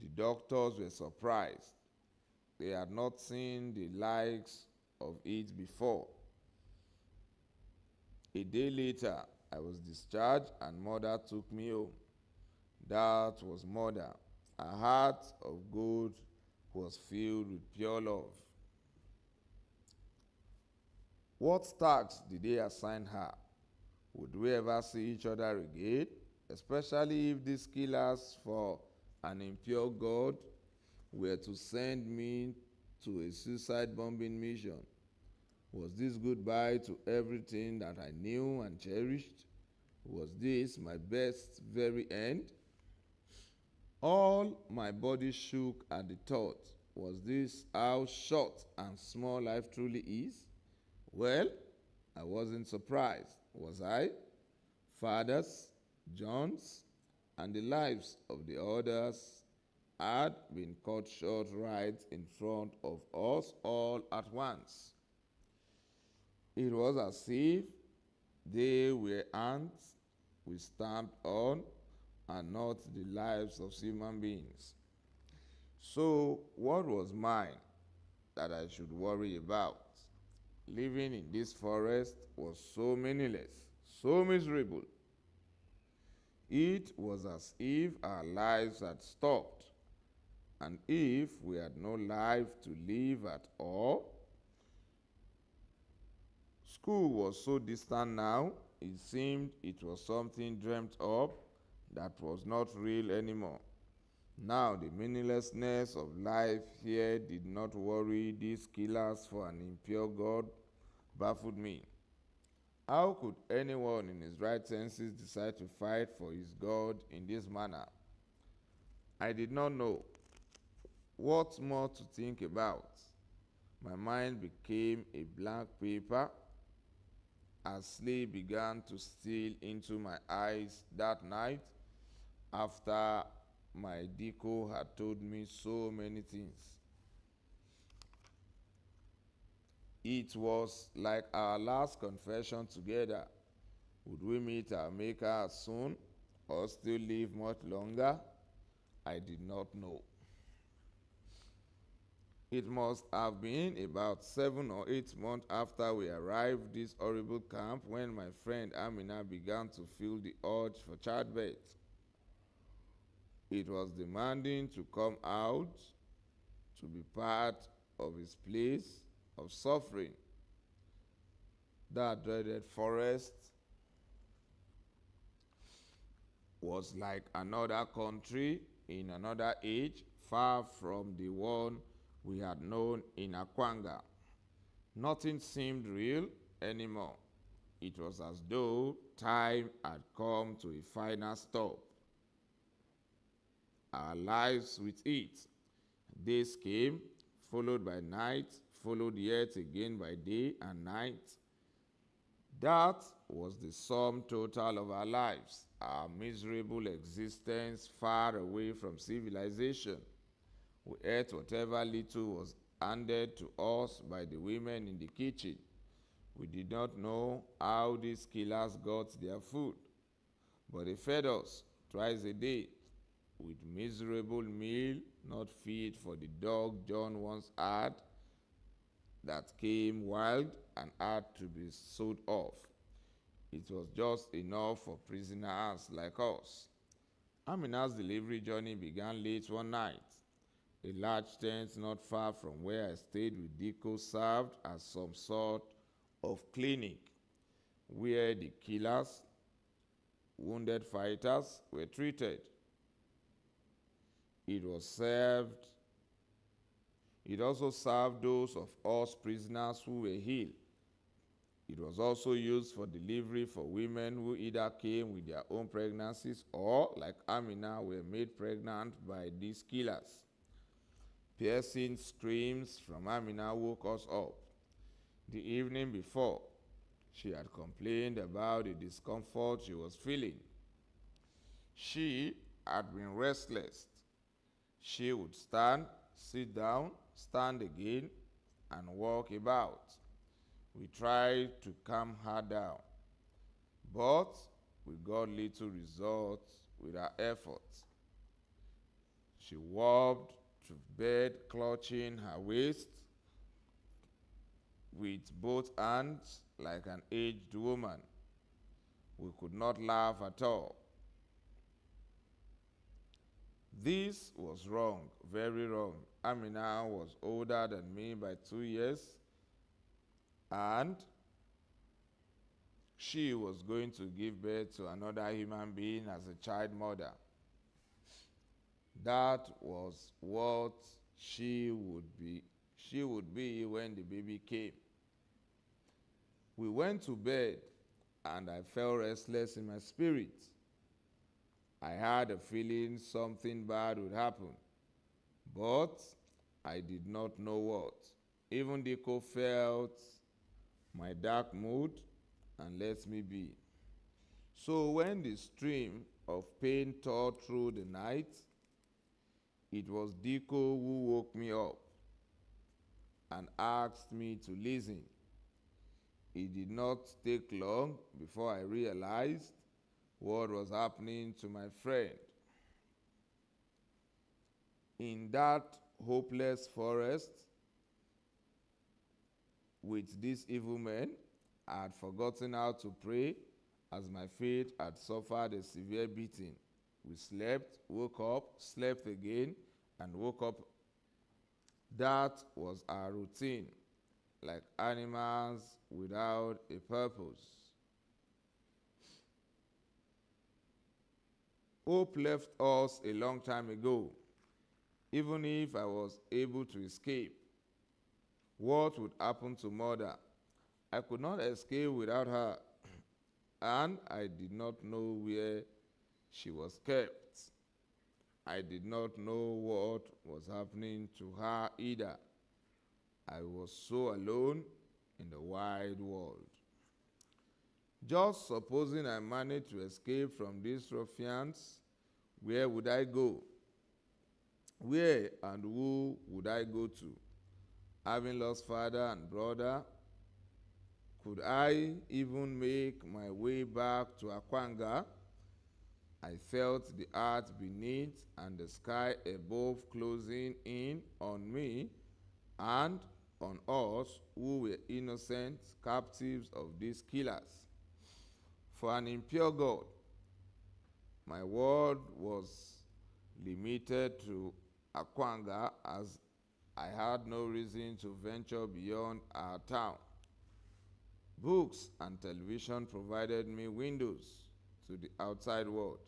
The doctors were surprised. They had not seen the likes of it before. A day later, I was discharged and Mother took me home. That was Mother. Her heart of gold was filled with pure love. What tasks did they assign her? Would we ever see each other again? Especially if these killers for an impure God were to send me to a suicide bombing mission. Was this goodbye to everything that I knew and cherished? Was this my best very end? All my body shook at the thought. Was this how short and small life truly is? Well, I wasn't surprised, was I? Fathers, John's, and the lives of the others had been cut short right in front of us all at once. It was as if they were ants we stamped on and not the lives of human beings. So, what was mine that I should worry about? Living in this forest was so meaningless, so miserable. It was as if our lives had stopped, and if we had no life to live at all. School was so distant now, it seemed it was something dreamt up that was not real anymore. Now the meaninglessness of life here did not worry these killers for an impure God baffled me. How could anyone in his right senses decide to fight for his God in this manner? I did not know what more to think about. My mind became a blank paper as sleep began to steal into my eyes that night after my Diko had told me so many things. It was like our last confession together. Would we meet our Maker soon or still live much longer? I did not know. It must have been about 7 or 8 months after we arrived this horrible camp when my friend Amina began to feel the urge for childbirth. It was demanding to come out, to be part of his place of suffering. That dreaded forest was like another country in another age, far from the one we had known in Akwanga. Nothing seemed real anymore. It was as though time had come to a final stop. Our lives with it. Days came, followed by night, followed yet again by day and night. That was the sum total of our lives, our miserable existence far away from civilization. We ate whatever little was handed to us by the women in the kitchen. We did not know how these killers got their food, but they fed us twice a day with miserable meal not fit for the dog John once had that came wild and had to be sold off. It was just enough for prisoners like us. Amina's delivery journey began late one night. A large tent not far from where I stayed with Diko served as some sort of clinic where the killers, wounded fighters were treated. It also served those of us prisoners who were ill. It was also used for delivery for women who either came with their own pregnancies or, like Amina, were made pregnant by these killers. Piercing screams from Amina woke us up. The evening before, she had complained about the discomfort she was feeling. She had been restless. She would stand, sit down, stand again, and walk about. We tried to calm her down, but we got little results with our efforts. She warped to bed, clutching her waist with both hands like an aged woman. We could not laugh at all. This was wrong, very wrong. Amina was older than me by 2 years, and she was going to give birth to another human being as a child mother. That was what she would be when the baby came. We went to bed, and I felt restless in my spirit. I had a feeling something bad would happen, but I did not know what. Even Diko felt my dark mood and let me be. So when the stream of pain tore through the night, it was Diko who woke me up and asked me to listen. It did not take long before I realized what was happening to my friend. In that hopeless forest with these evil men, I had forgotten how to pray as my faith had suffered a severe beating. We slept, woke up, slept again, and woke up. That was our routine, like animals without a purpose. Hope left us a long time ago. Even if I was able to escape, what would happen to Mother? I could not escape without her, and I did not know where she was kept. I did not know what was happening to her either. I was so alone in the wide world. Just supposing I managed to escape from these ruffians, where would I go? Where and who would I go to? Having lost father and brother, could I even make my way back to Akwanga? I felt the earth beneath and the sky above closing in on me and on us who were innocent captives of these killers. For an impure God, my world was limited to Akwanga, as I had no reason to venture beyond our town. Books and television provided me windows to the outside world.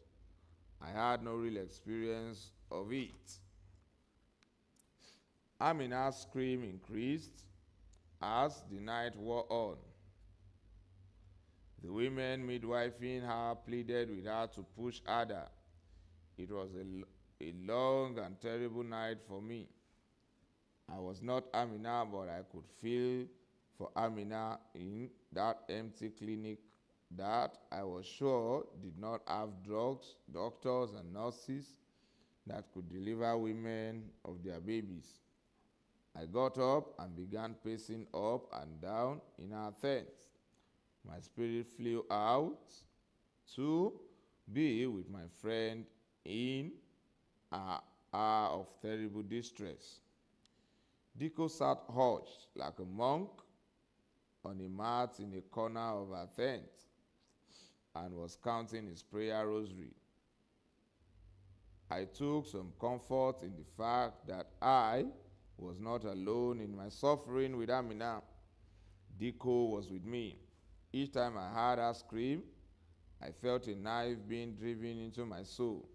I had no real experience of it. Amina's scream increased as the night wore on. The women midwifing her pleaded with her to push harder. It was a long and terrible night for me. I was not Amina, but I could feel for Amina in that empty clinic that I was sure did not have drugs, doctors, and nurses that could deliver women of their babies. I got up and began pacing up and down in our tent. My spirit flew out to be with my friend in an hour of terrible distress. Diko sat hunched like a monk on a mat in a corner of our tent and was counting his prayer rosary. I took some comfort in the fact that I was not alone in my suffering with Amina. Diko was with me. Each time I heard her scream, I felt a knife being driven into my soul.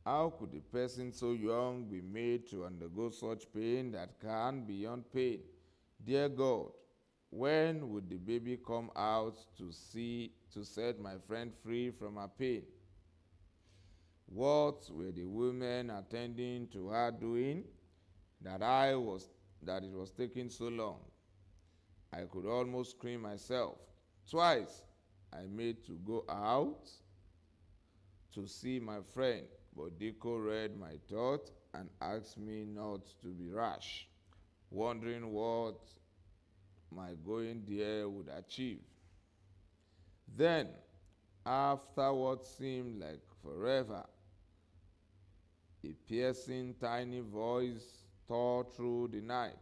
How could a person so young be made to undergo such pain that can beyond pain? Dear God, when would the baby come out to set my friend free from her pain? What were the women attending to her doing that it was taking so long? I could almost scream myself. Twice I made to go out to see my friend, but Diko read my thought and asked me not to be rash, wondering what my going there would achieve. Then, after what seemed like forever, a piercing tiny voice tore through the night.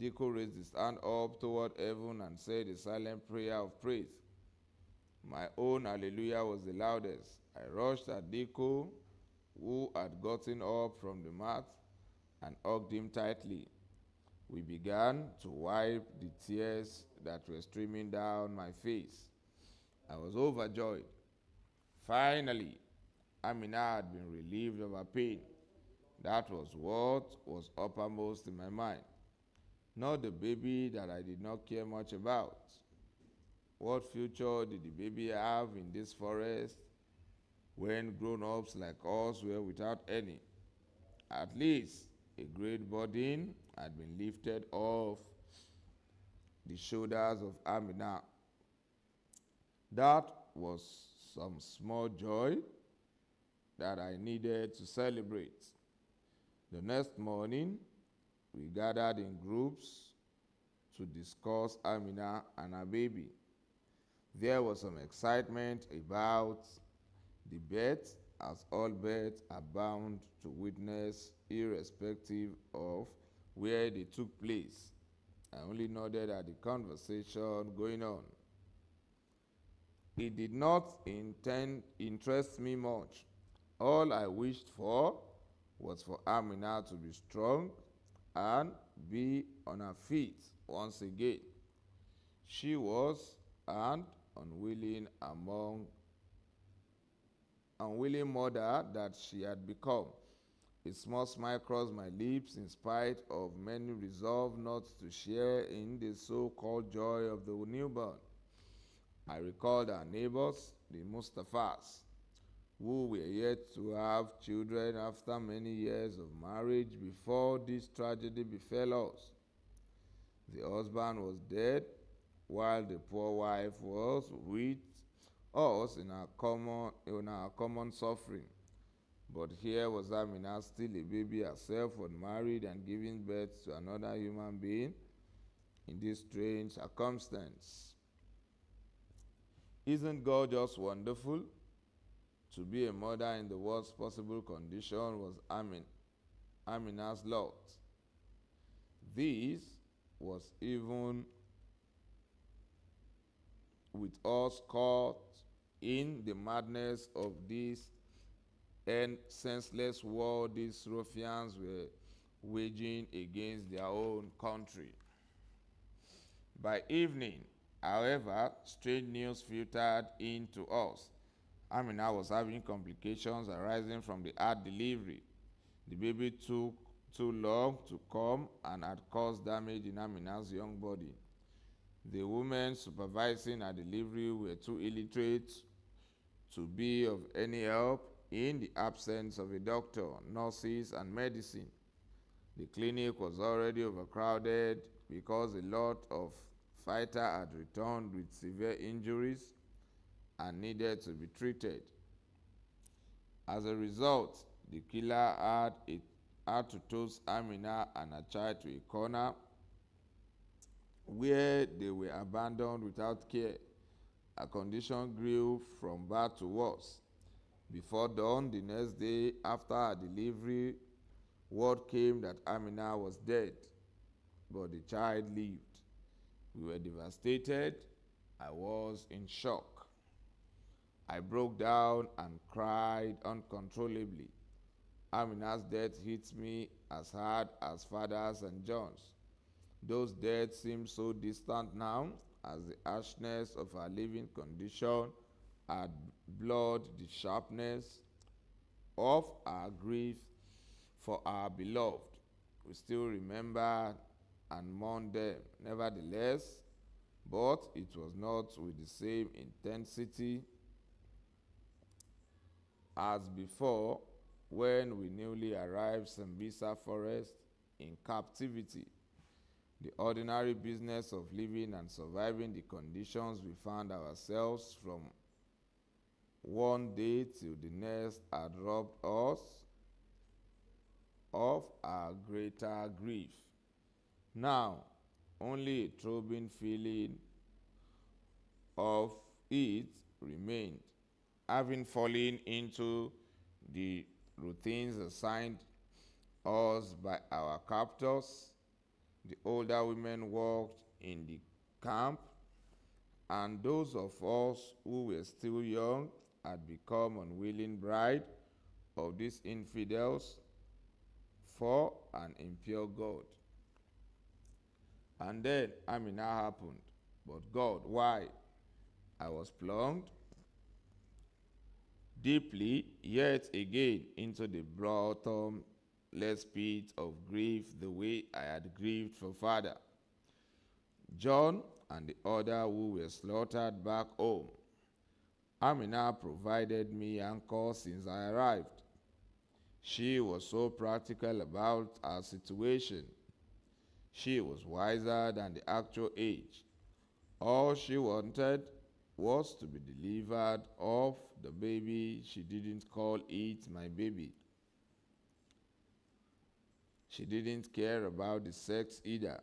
Diko raised his hand up toward heaven and said a silent prayer of praise. My own hallelujah was the loudest. I rushed at Diko, who had gotten up from the mat, and hugged him tightly. We began to wipe the tears that were streaming down my face. I was overjoyed. Finally, Amina had been relieved of her pain. That was what was uppermost in my mind. Not the baby that I did not care much about. What future did the baby have in this forest when grown-ups like us were without any? At least a great burden had been lifted off the shoulders of Amina. That was some small joy that I needed to celebrate. The next morning, we gathered in groups to discuss Amina and her baby. There was some excitement about the birth, as all births are bound to witness irrespective of where they took place. I only nodded at the conversation going on. It did not interest me much. All I wished for was for Amina to be strong and be on her feet once again. She was an unwilling mother that she had become. A small smile crossed my lips in spite of many resolve not to share in the so-called joy of the newborn. I recalled our neighbors, the Mustafas, who were yet to have children after many years of marriage before this tragedy befell us. The husband was dead, while the poor wife was with us in our common suffering. But here was Amina, still a baby herself, unmarried and giving birth to another human being in this strange circumstance. Isn't God just wonderful? To be a mother in the worst possible condition was Amina's lot. This was even with us caught in the madness of this and senseless war these ruffians were waging against their own country. By evening, however, strange news filtered in to us. Amina was having complications arising from the hard delivery. The baby took too long to come and had caused damage in Amina's young body. The women supervising her delivery were too illiterate to be of any help in the absence of a doctor, nurses, and medicine. The clinic was already overcrowded because a lot of fighters had returned with severe injuries and needed to be treated. As a result, the killer had to toss Amina and her child to a corner where they were abandoned without care. Her condition grew from bad to worse. Before dawn the next day after her delivery, word came that Amina was dead, but the child lived. We were devastated. I was in shock. I broke down and cried uncontrollably. Amina's death hit me as hard as Father's and John's. Those deaths seemed so distant now, as the harshness of her living condition had blurred the sharpness of our grief for our beloved. We still remember and mourn them, nevertheless, but it was not with the same intensity as before when we newly arrived Sambisa Forest in captivity. The ordinary business of living and surviving the conditions we found ourselves from one day till the next had robbed us of our greater grief. Now, only a throbbing feeling of it remained. Having fallen into the routines assigned us by our captors, the older women worked in the camp, and those of us who were still young had become unwilling bride of these infidels for an impure God. And then Amina happened. But God, why? I was plunged deeply yet again into the bottomless pit of grief the way I had grieved for Father, John, and the other who were slaughtered back home. Amina provided me anchor since I arrived. She was so practical about her situation. She was wiser than the actual age. All she wanted was to be delivered of the baby. She didn't call it my baby. She didn't care about the sex either.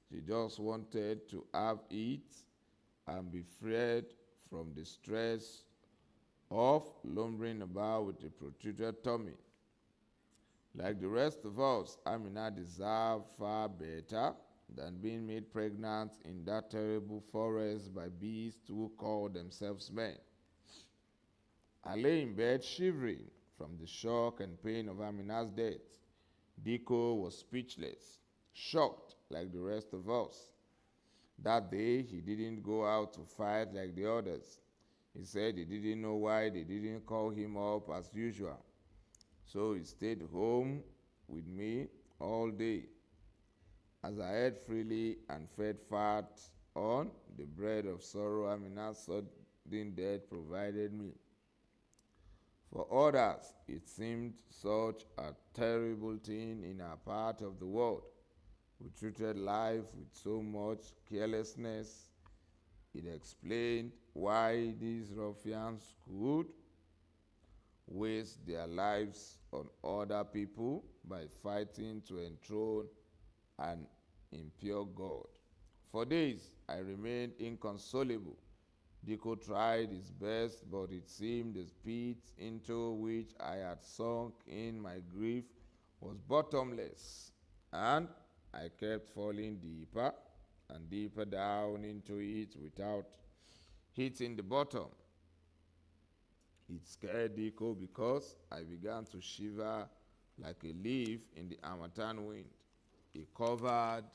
She just wanted to have it and be freed from the stress of lumbering about with a protruded tummy. Like the rest of us, Amina deserved far better than being made pregnant in that terrible forest by beasts who called themselves men. I lay in bed shivering from the shock and pain of Amina's death. Diko was speechless, shocked like the rest of us. That day, he didn't go out to fight like the others. He said he didn't know why they didn't call him up as usual. So he stayed home with me all day, as I ate freely and fed fat on the bread of sorrow Amina's sudden death provided me. For others, it seemed such a terrible thing in our part of the world. We treated life with so much carelessness. It explained why these ruffians could waste their lives on other people by fighting to enthrone an impure God. For days, I remained inconsolable. Dico tried his best, but it seemed the pit into which I had sunk in my grief was bottomless, and I kept falling deeper and deeper down into it without hitting the bottom. It scared Dico because I began to shiver like a leaf in the Harmattan wind. He covered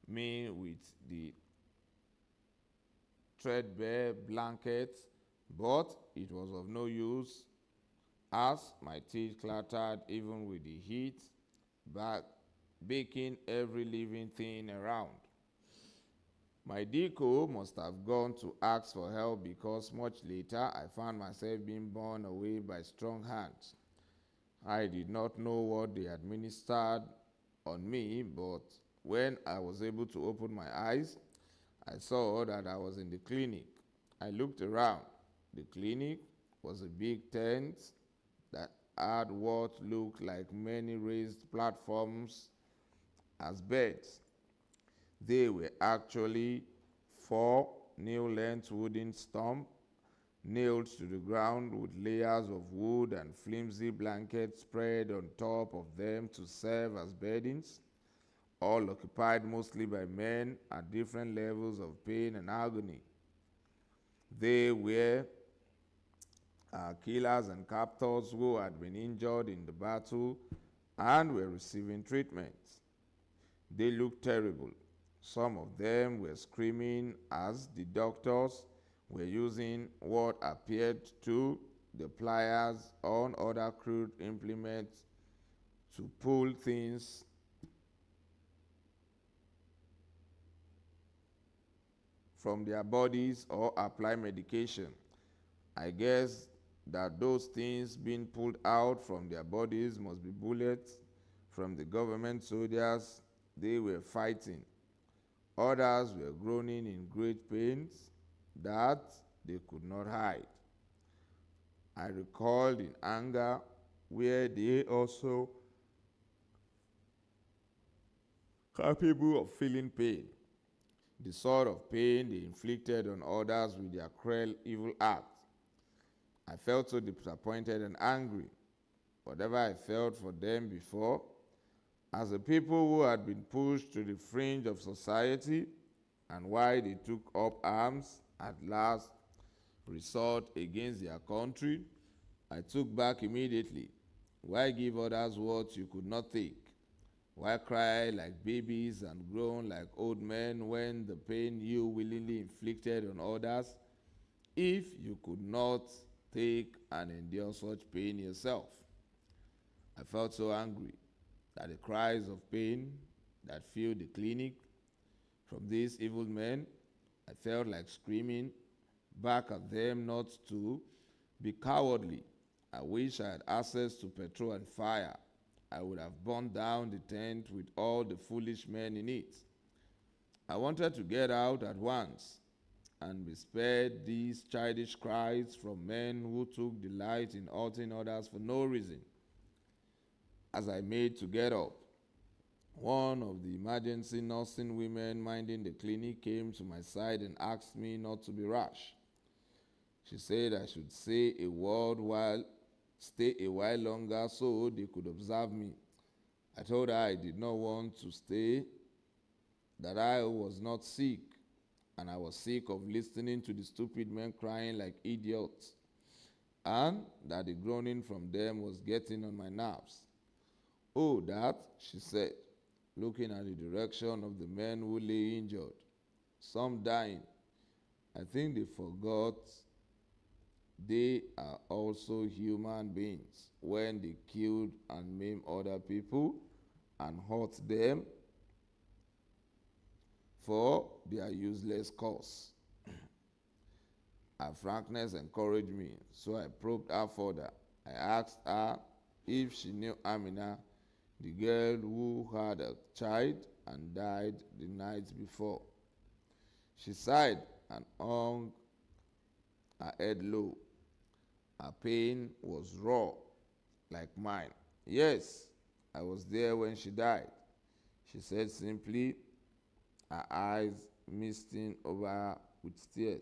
me with the threadbare blanket, but it was of no use as my teeth clattered even with the heat, baking every living thing around. My Dico must have gone to ask for help because much later I found myself being borne away by strong hands. I did not know what they administered on me, but when I was able to open my eyes, I saw that I was in the clinic. I looked around. The clinic was a big tent that had what looked like many raised platforms as beds. They were actually 4 new-length wooden stumps nailed to the ground with layers of wood and flimsy blankets spread on top of them to serve as beddings, all occupied mostly by men at different levels of pain and agony. They were killers and captors who had been injured in the battle and were receiving treatment. They looked terrible. Some of them were screaming as the doctors were using what appeared to the pliers on other crude implements to pull things from their bodies or apply medication. I guess that those things being pulled out from their bodies must be bullets from the government soldiers they were fighting. Others were groaning in great pains that they could not hide. I recalled in anger where they also capable of feeling pain, the sort of pain they inflicted on others with their cruel, evil acts. I felt so disappointed and angry. Whatever I felt for them before, as a people who had been pushed to the fringe of society, and why they took up arms at last resort against their country, I took back immediately. Why give others what you could not take? Why cry like babies and groan like old men when the pain you willingly inflicted on others, if you could not take and endure such pain yourself? I felt so angry that the cries of pain that filled the clinic from these evil men, I felt like screaming back at them not to be cowardly. I wish I had access to petrol and fire. I would have burned down the tent with all the foolish men in it. I wanted to get out at once and be spared these childish cries from men who took delight in hurting others for no reason. As I made to get up, one of the emergency nursing women minding the clinic came to my side and asked me not to be rash. She said I should stay a while longer so they could observe me. I told her I did not want to stay, that I was not sick, and I was sick of listening to the stupid men crying like idiots, and that the groaning from them was getting on my nerves. Oh, that, she said, looking at the direction of the men who lay injured, some dying. I think they forgot they are also human beings when they killed and maimed other people and hurt them for their useless cause. Her frankness encouraged me, so I probed her further. I asked her if she knew Amina, the girl who had a child and died the night before. She sighed and hung her head low. Her pain was raw, like mine. Yes, I was there when she died, she said simply, her eyes misting over with tears.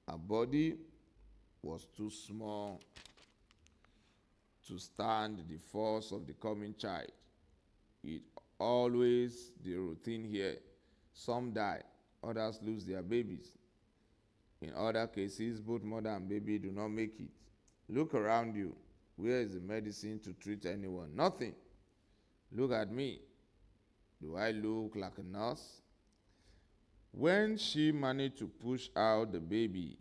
Her body was too small to stand the force of the coming child. It always the routine here. Some die, others lose their babies. In other cases, both mother and baby do not make it. Look around you. Where is the medicine to treat anyone? Nothing. Look at me. Do I look like a nurse? When she managed to push out the baby,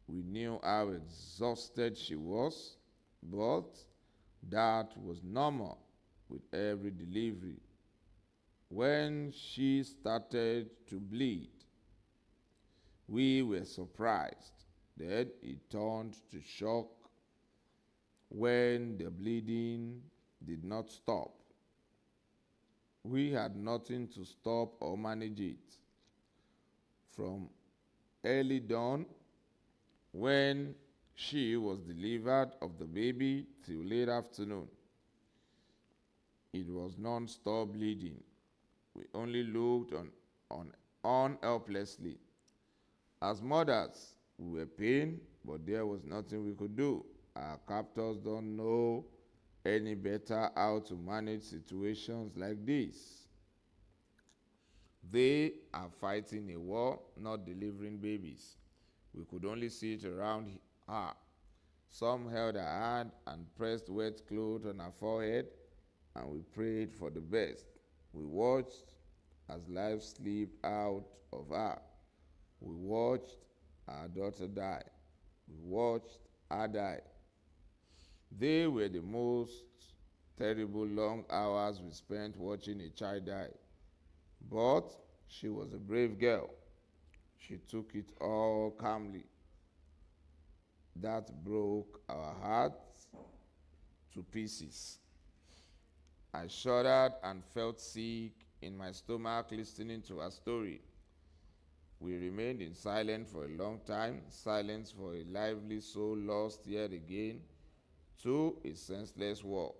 we knew how exhausted she was, but that was normal with every delivery. When she started to bleed, we were surprised. Then it turned to shock when the bleeding did not stop. We had nothing to stop or manage it. From early dawn, when she was delivered of the baby, till late afternoon, it was non-stop bleeding. We only looked on helplessly. As mothers, we were pained, but there was nothing we could do. Our captors don't know any better how to manage situations like this. They are fighting a war, not delivering babies. We could only sit around her. Some held her hand and pressed wet cloth on her forehead, and we prayed for the best. We watched as life slipped out of her. We watched our daughter die. We watched her die. They were the most terrible long hours we spent watching a child die. But she was a brave girl. She took it all calmly. That broke our hearts to pieces. I shuddered and felt sick in my stomach listening to her story. We remained in silence for a long time, silence for a lively soul lost yet again to a senseless war.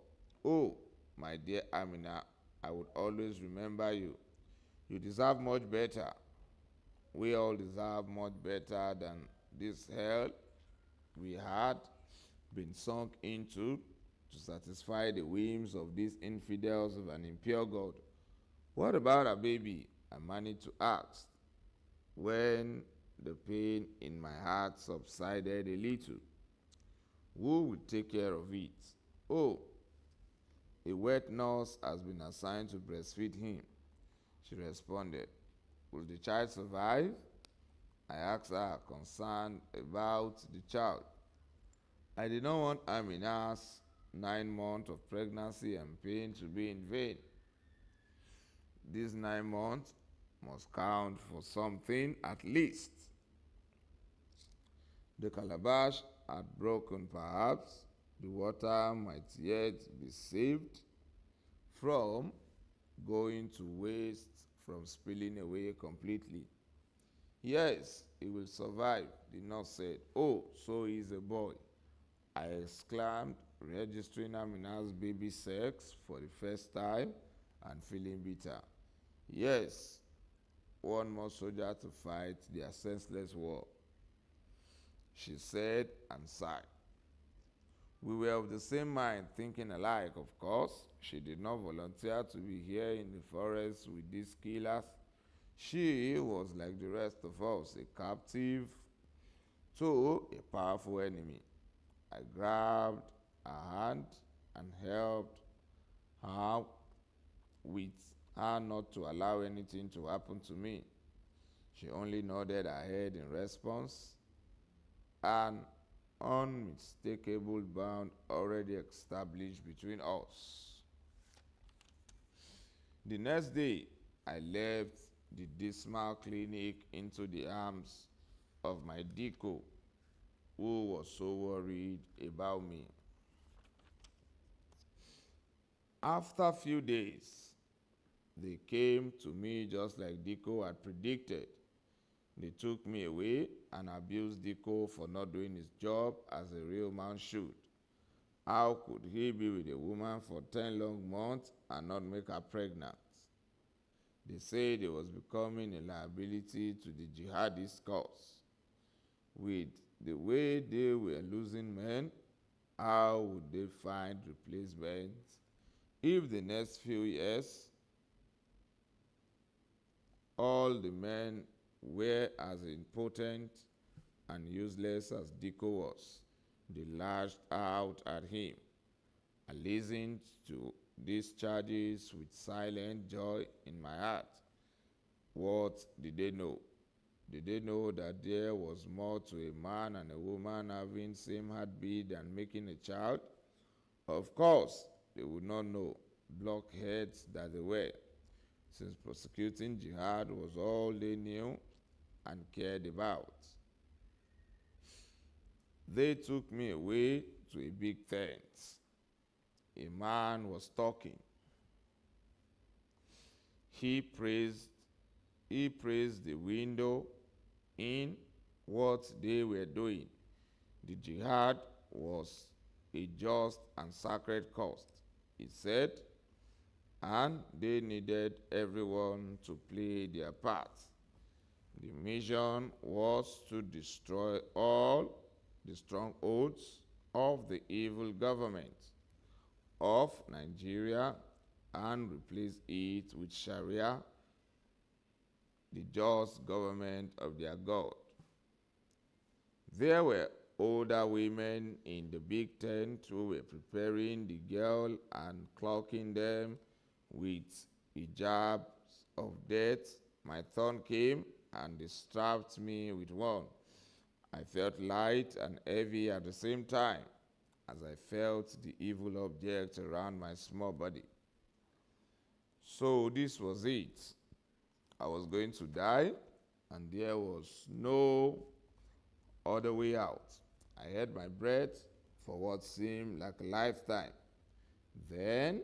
Oh, my dear Amina, I would always remember you. You deserve much better. We all deserve much better than this hell we had been sunk into to satisfy the whims of these infidels of an impure God. What about our baby? I managed to ask when the pain in my heart subsided a little. Who will take care of it? Oh, a wet nurse has been assigned to breastfeed him, she responded. Will the child survive? I asked her, concerned about the child. I did not want Amina's 9 months of pregnancy and pain to be in vain. These 9 months must count for something at least. The calabash had broken perhaps. The water might yet be saved from going to waste, from spilling away completely. Yes, he will survive, the nurse said. Oh, so he is a boy, I exclaimed, registering Amina's baby sex for the first time and feeling bitter. Yes, one more soldier to fight their senseless war, she said and sighed. We were of the same mind, thinking alike, of course. She did not volunteer to be here in the forest with these killers. She was like the rest of us, a captive to a powerful enemy. I grabbed her hand and helped her with her not to allow anything to happen to me. She only nodded her head in response. An unmistakable bond already established between us. The next day, I left the dismal clinic into the arms of my Diko, who was so worried about me. After a few days, they came to me just like Diko had predicted. They took me away and abused Diko for not doing his job as a real man should. How could he be with a woman for 10 long months and not make her pregnant? They said he was becoming a liability to the jihadist cause. With the way they were losing men, how would they find replacements if the next few years all the men were as impotent and useless as Diko was? They lashed out at him. I listened to these charges with silent joy in my heart. What did they know? Did they know that there was more to a man and a woman having same heartbeat than making a child? Of course, they would not know, blockheads that they were, since prosecuting jihad was all they knew and cared about. They took me away to a big tent. A man was talking. He praised the window in what they were doing. The jihad was a just and sacred cause, he said, and they needed everyone to play their part. The mission was to destroy all the strongholds of the evil government of Nigeria and replace it with Sharia, the just government of their God. There were older women in the big tent who were preparing the girl and cloaking them with hijabs of death. My turn came and they strapped me with one. I felt light and heavy at the same time as I felt the evil object around my small body. So this was it. I was going to die, and there was no other way out. I held my breath for what seemed like a lifetime. Then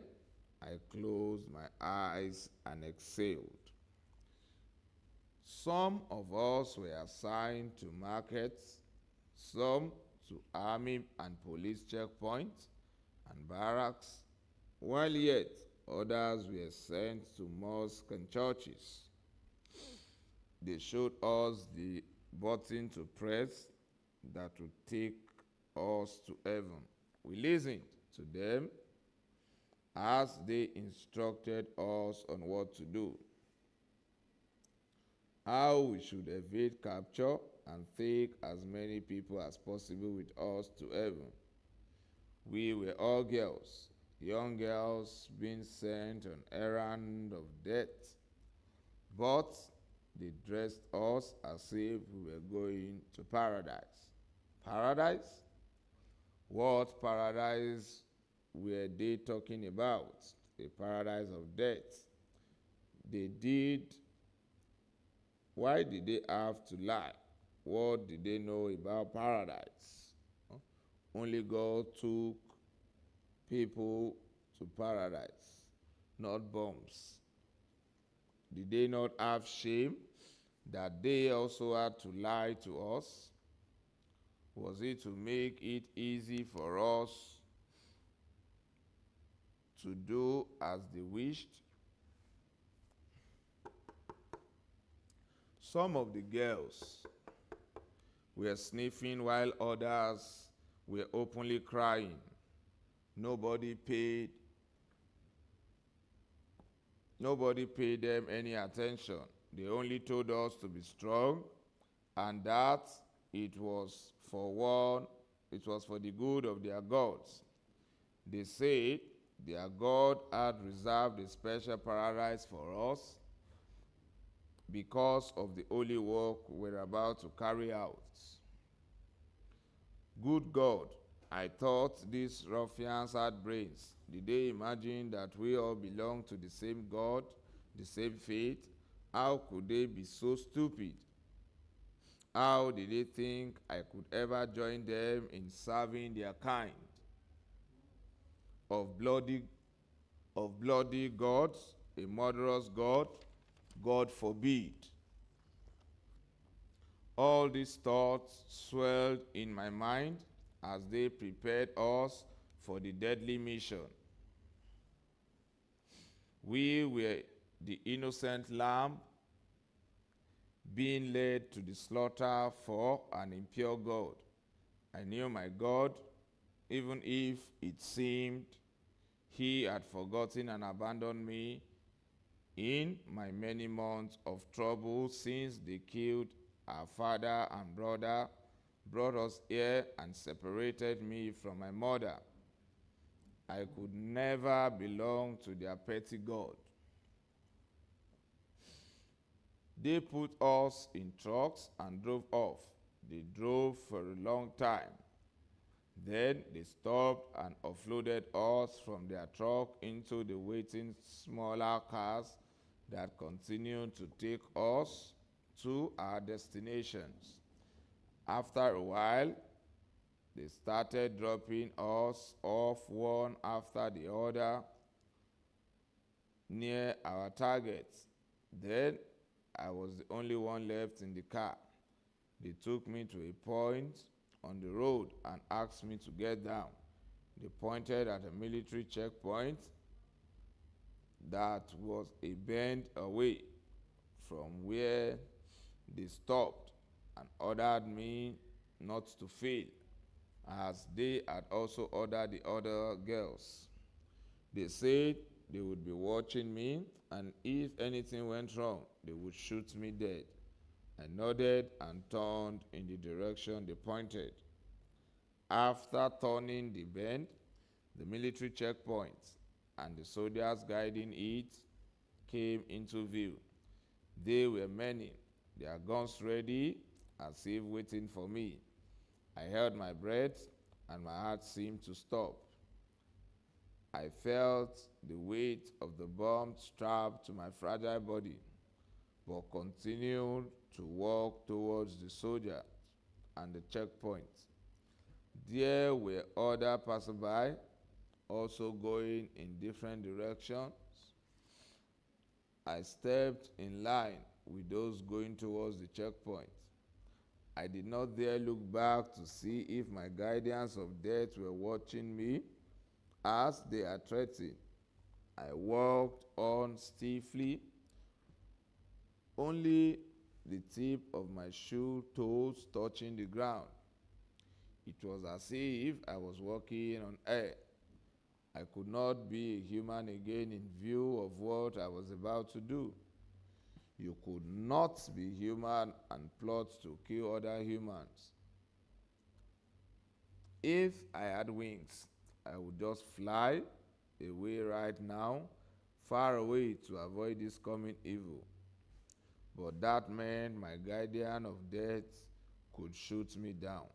I closed my eyes and exhaled. Some of us were assigned to markets, some to army and police checkpoints and barracks, while yet others were sent to mosques and churches. They showed us the button to press that would take us to heaven. We listened to them as they instructed us on what to do, how we should evade capture and take as many people as possible with us to heaven. We were all girls, young girls being sent on errand of death, but they dressed us as if we were going to paradise. Paradise? What paradise were they talking about? A paradise of death. Why did they have to lie? What did they know about paradise? Only God took people to paradise, not bombs. Did they not have shame that they also had to lie to us? Was it to make it easy for us to do as they wished? Some of the girls were sniffing while others were openly crying. Nobody paid them any attention. They only told us to be strong and that it was for the good of their gods. They said their God had reserved a special paradise for us because of the holy work we're about to carry out. Good God, I thought these ruffians had brains. Did they imagine that we all belong to the same God, the same faith? How could they be so stupid? How did they think I could ever join them in serving their kind of bloody gods, a murderous God? God forbid. All these thoughts swelled in my mind as they prepared us for the deadly mission. We were the innocent lamb being led to the slaughter for an impure God. I knew my God, even if it seemed he had forgotten and abandoned me in my many months of trouble since they killed our father and brother, brought us here and separated me from my mother. I could never belong to their petty God. They put us in trucks and drove off. They drove for a long time. Then they stopped and offloaded us from their truck into the waiting smaller cars that continued to take us to our destinations. After a while, they started dropping us off one after the other near our targets. Then I was the only one left in the car. They took me to a point on the road and asked me to get down. They pointed at a military checkpoint that was a bend away from where they stopped and ordered me not to fail, as they had also ordered the other girls. They said they would be watching me, and if anything went wrong, they would shoot me dead. I nodded and turned in the direction they pointed. After turning the bend, the military checkpoint and the soldiers guiding it came into view. They were many, their guns ready, as if waiting for me. I held my breath, and my heart seemed to stop. I felt the weight of the bomb strapped to my fragile body, but continued to walk towards the soldiers and the checkpoint. There were other passersby also going in different directions. I stepped in line with those going towards the checkpoint. I did not dare look back to see if my guardians of death were watching me as they had threatened. I walked on stiffly, only the tip of my shoe toes touching the ground. It was as if I was walking on air. I could not be a human again in view of what I was about to do. You could not be human and plot to kill other humans. If I had wings, I would just fly away right now, far away to avoid this coming evil. But that man, my guardian of death, could shoot me down.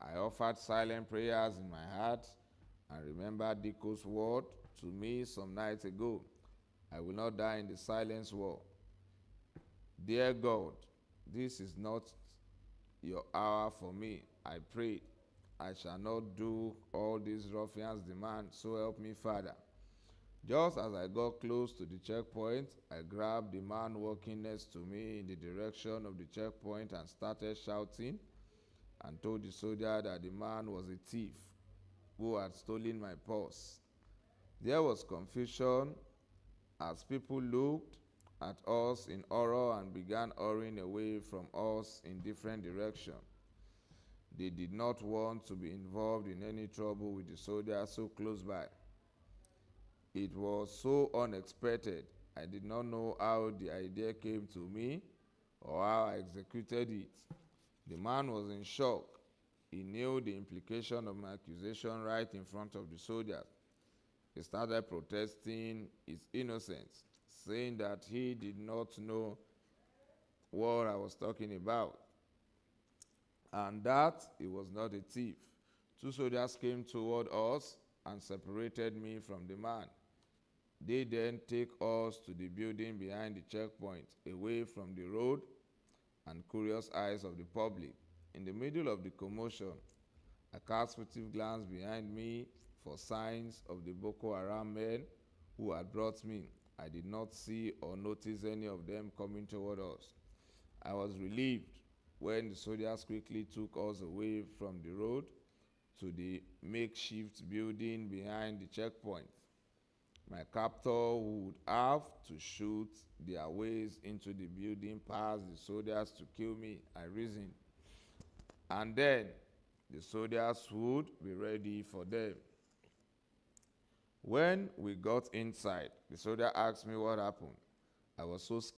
I offered silent prayers in my heart and remembered Diko's word to me some nights ago. I will not die in the silence war. Dear God, this is not your hour for me, I prayed. I shall not do all these ruffians demand, so help me, Father. Just as I got close to the checkpoint, I grabbed the man walking next to me in the direction of the checkpoint and started shouting and told the soldier that the man was a thief who had stolen my purse. There was confusion as people looked at us in horror and began hurrying away from us in different directions. They did not want to be involved in any trouble with the soldiers so close by. It was so unexpected. I did not know how the idea came to me or how I executed it. The man was in shock. He knew the implication of my accusation right in front of the soldiers. He started protesting his innocence, saying that he did not know what I was talking about, and that he was not a thief. Two soldiers came toward us and separated me from the man. They then take us to the building behind the checkpoint, away from the road and curious eyes of the public. In the middle of the commotion, I cast a furtive glance behind me for signs of the Boko Haram men who had brought me. I did not see or notice any of them coming toward us. I was relieved when the soldiers quickly took us away from the road to the makeshift building behind the checkpoint. My captor would have to shoot their ways into the building past the soldiers to kill me, I reasoned. And then the soldiers would be ready for them. When we got inside, the soldier asked me what happened. I was so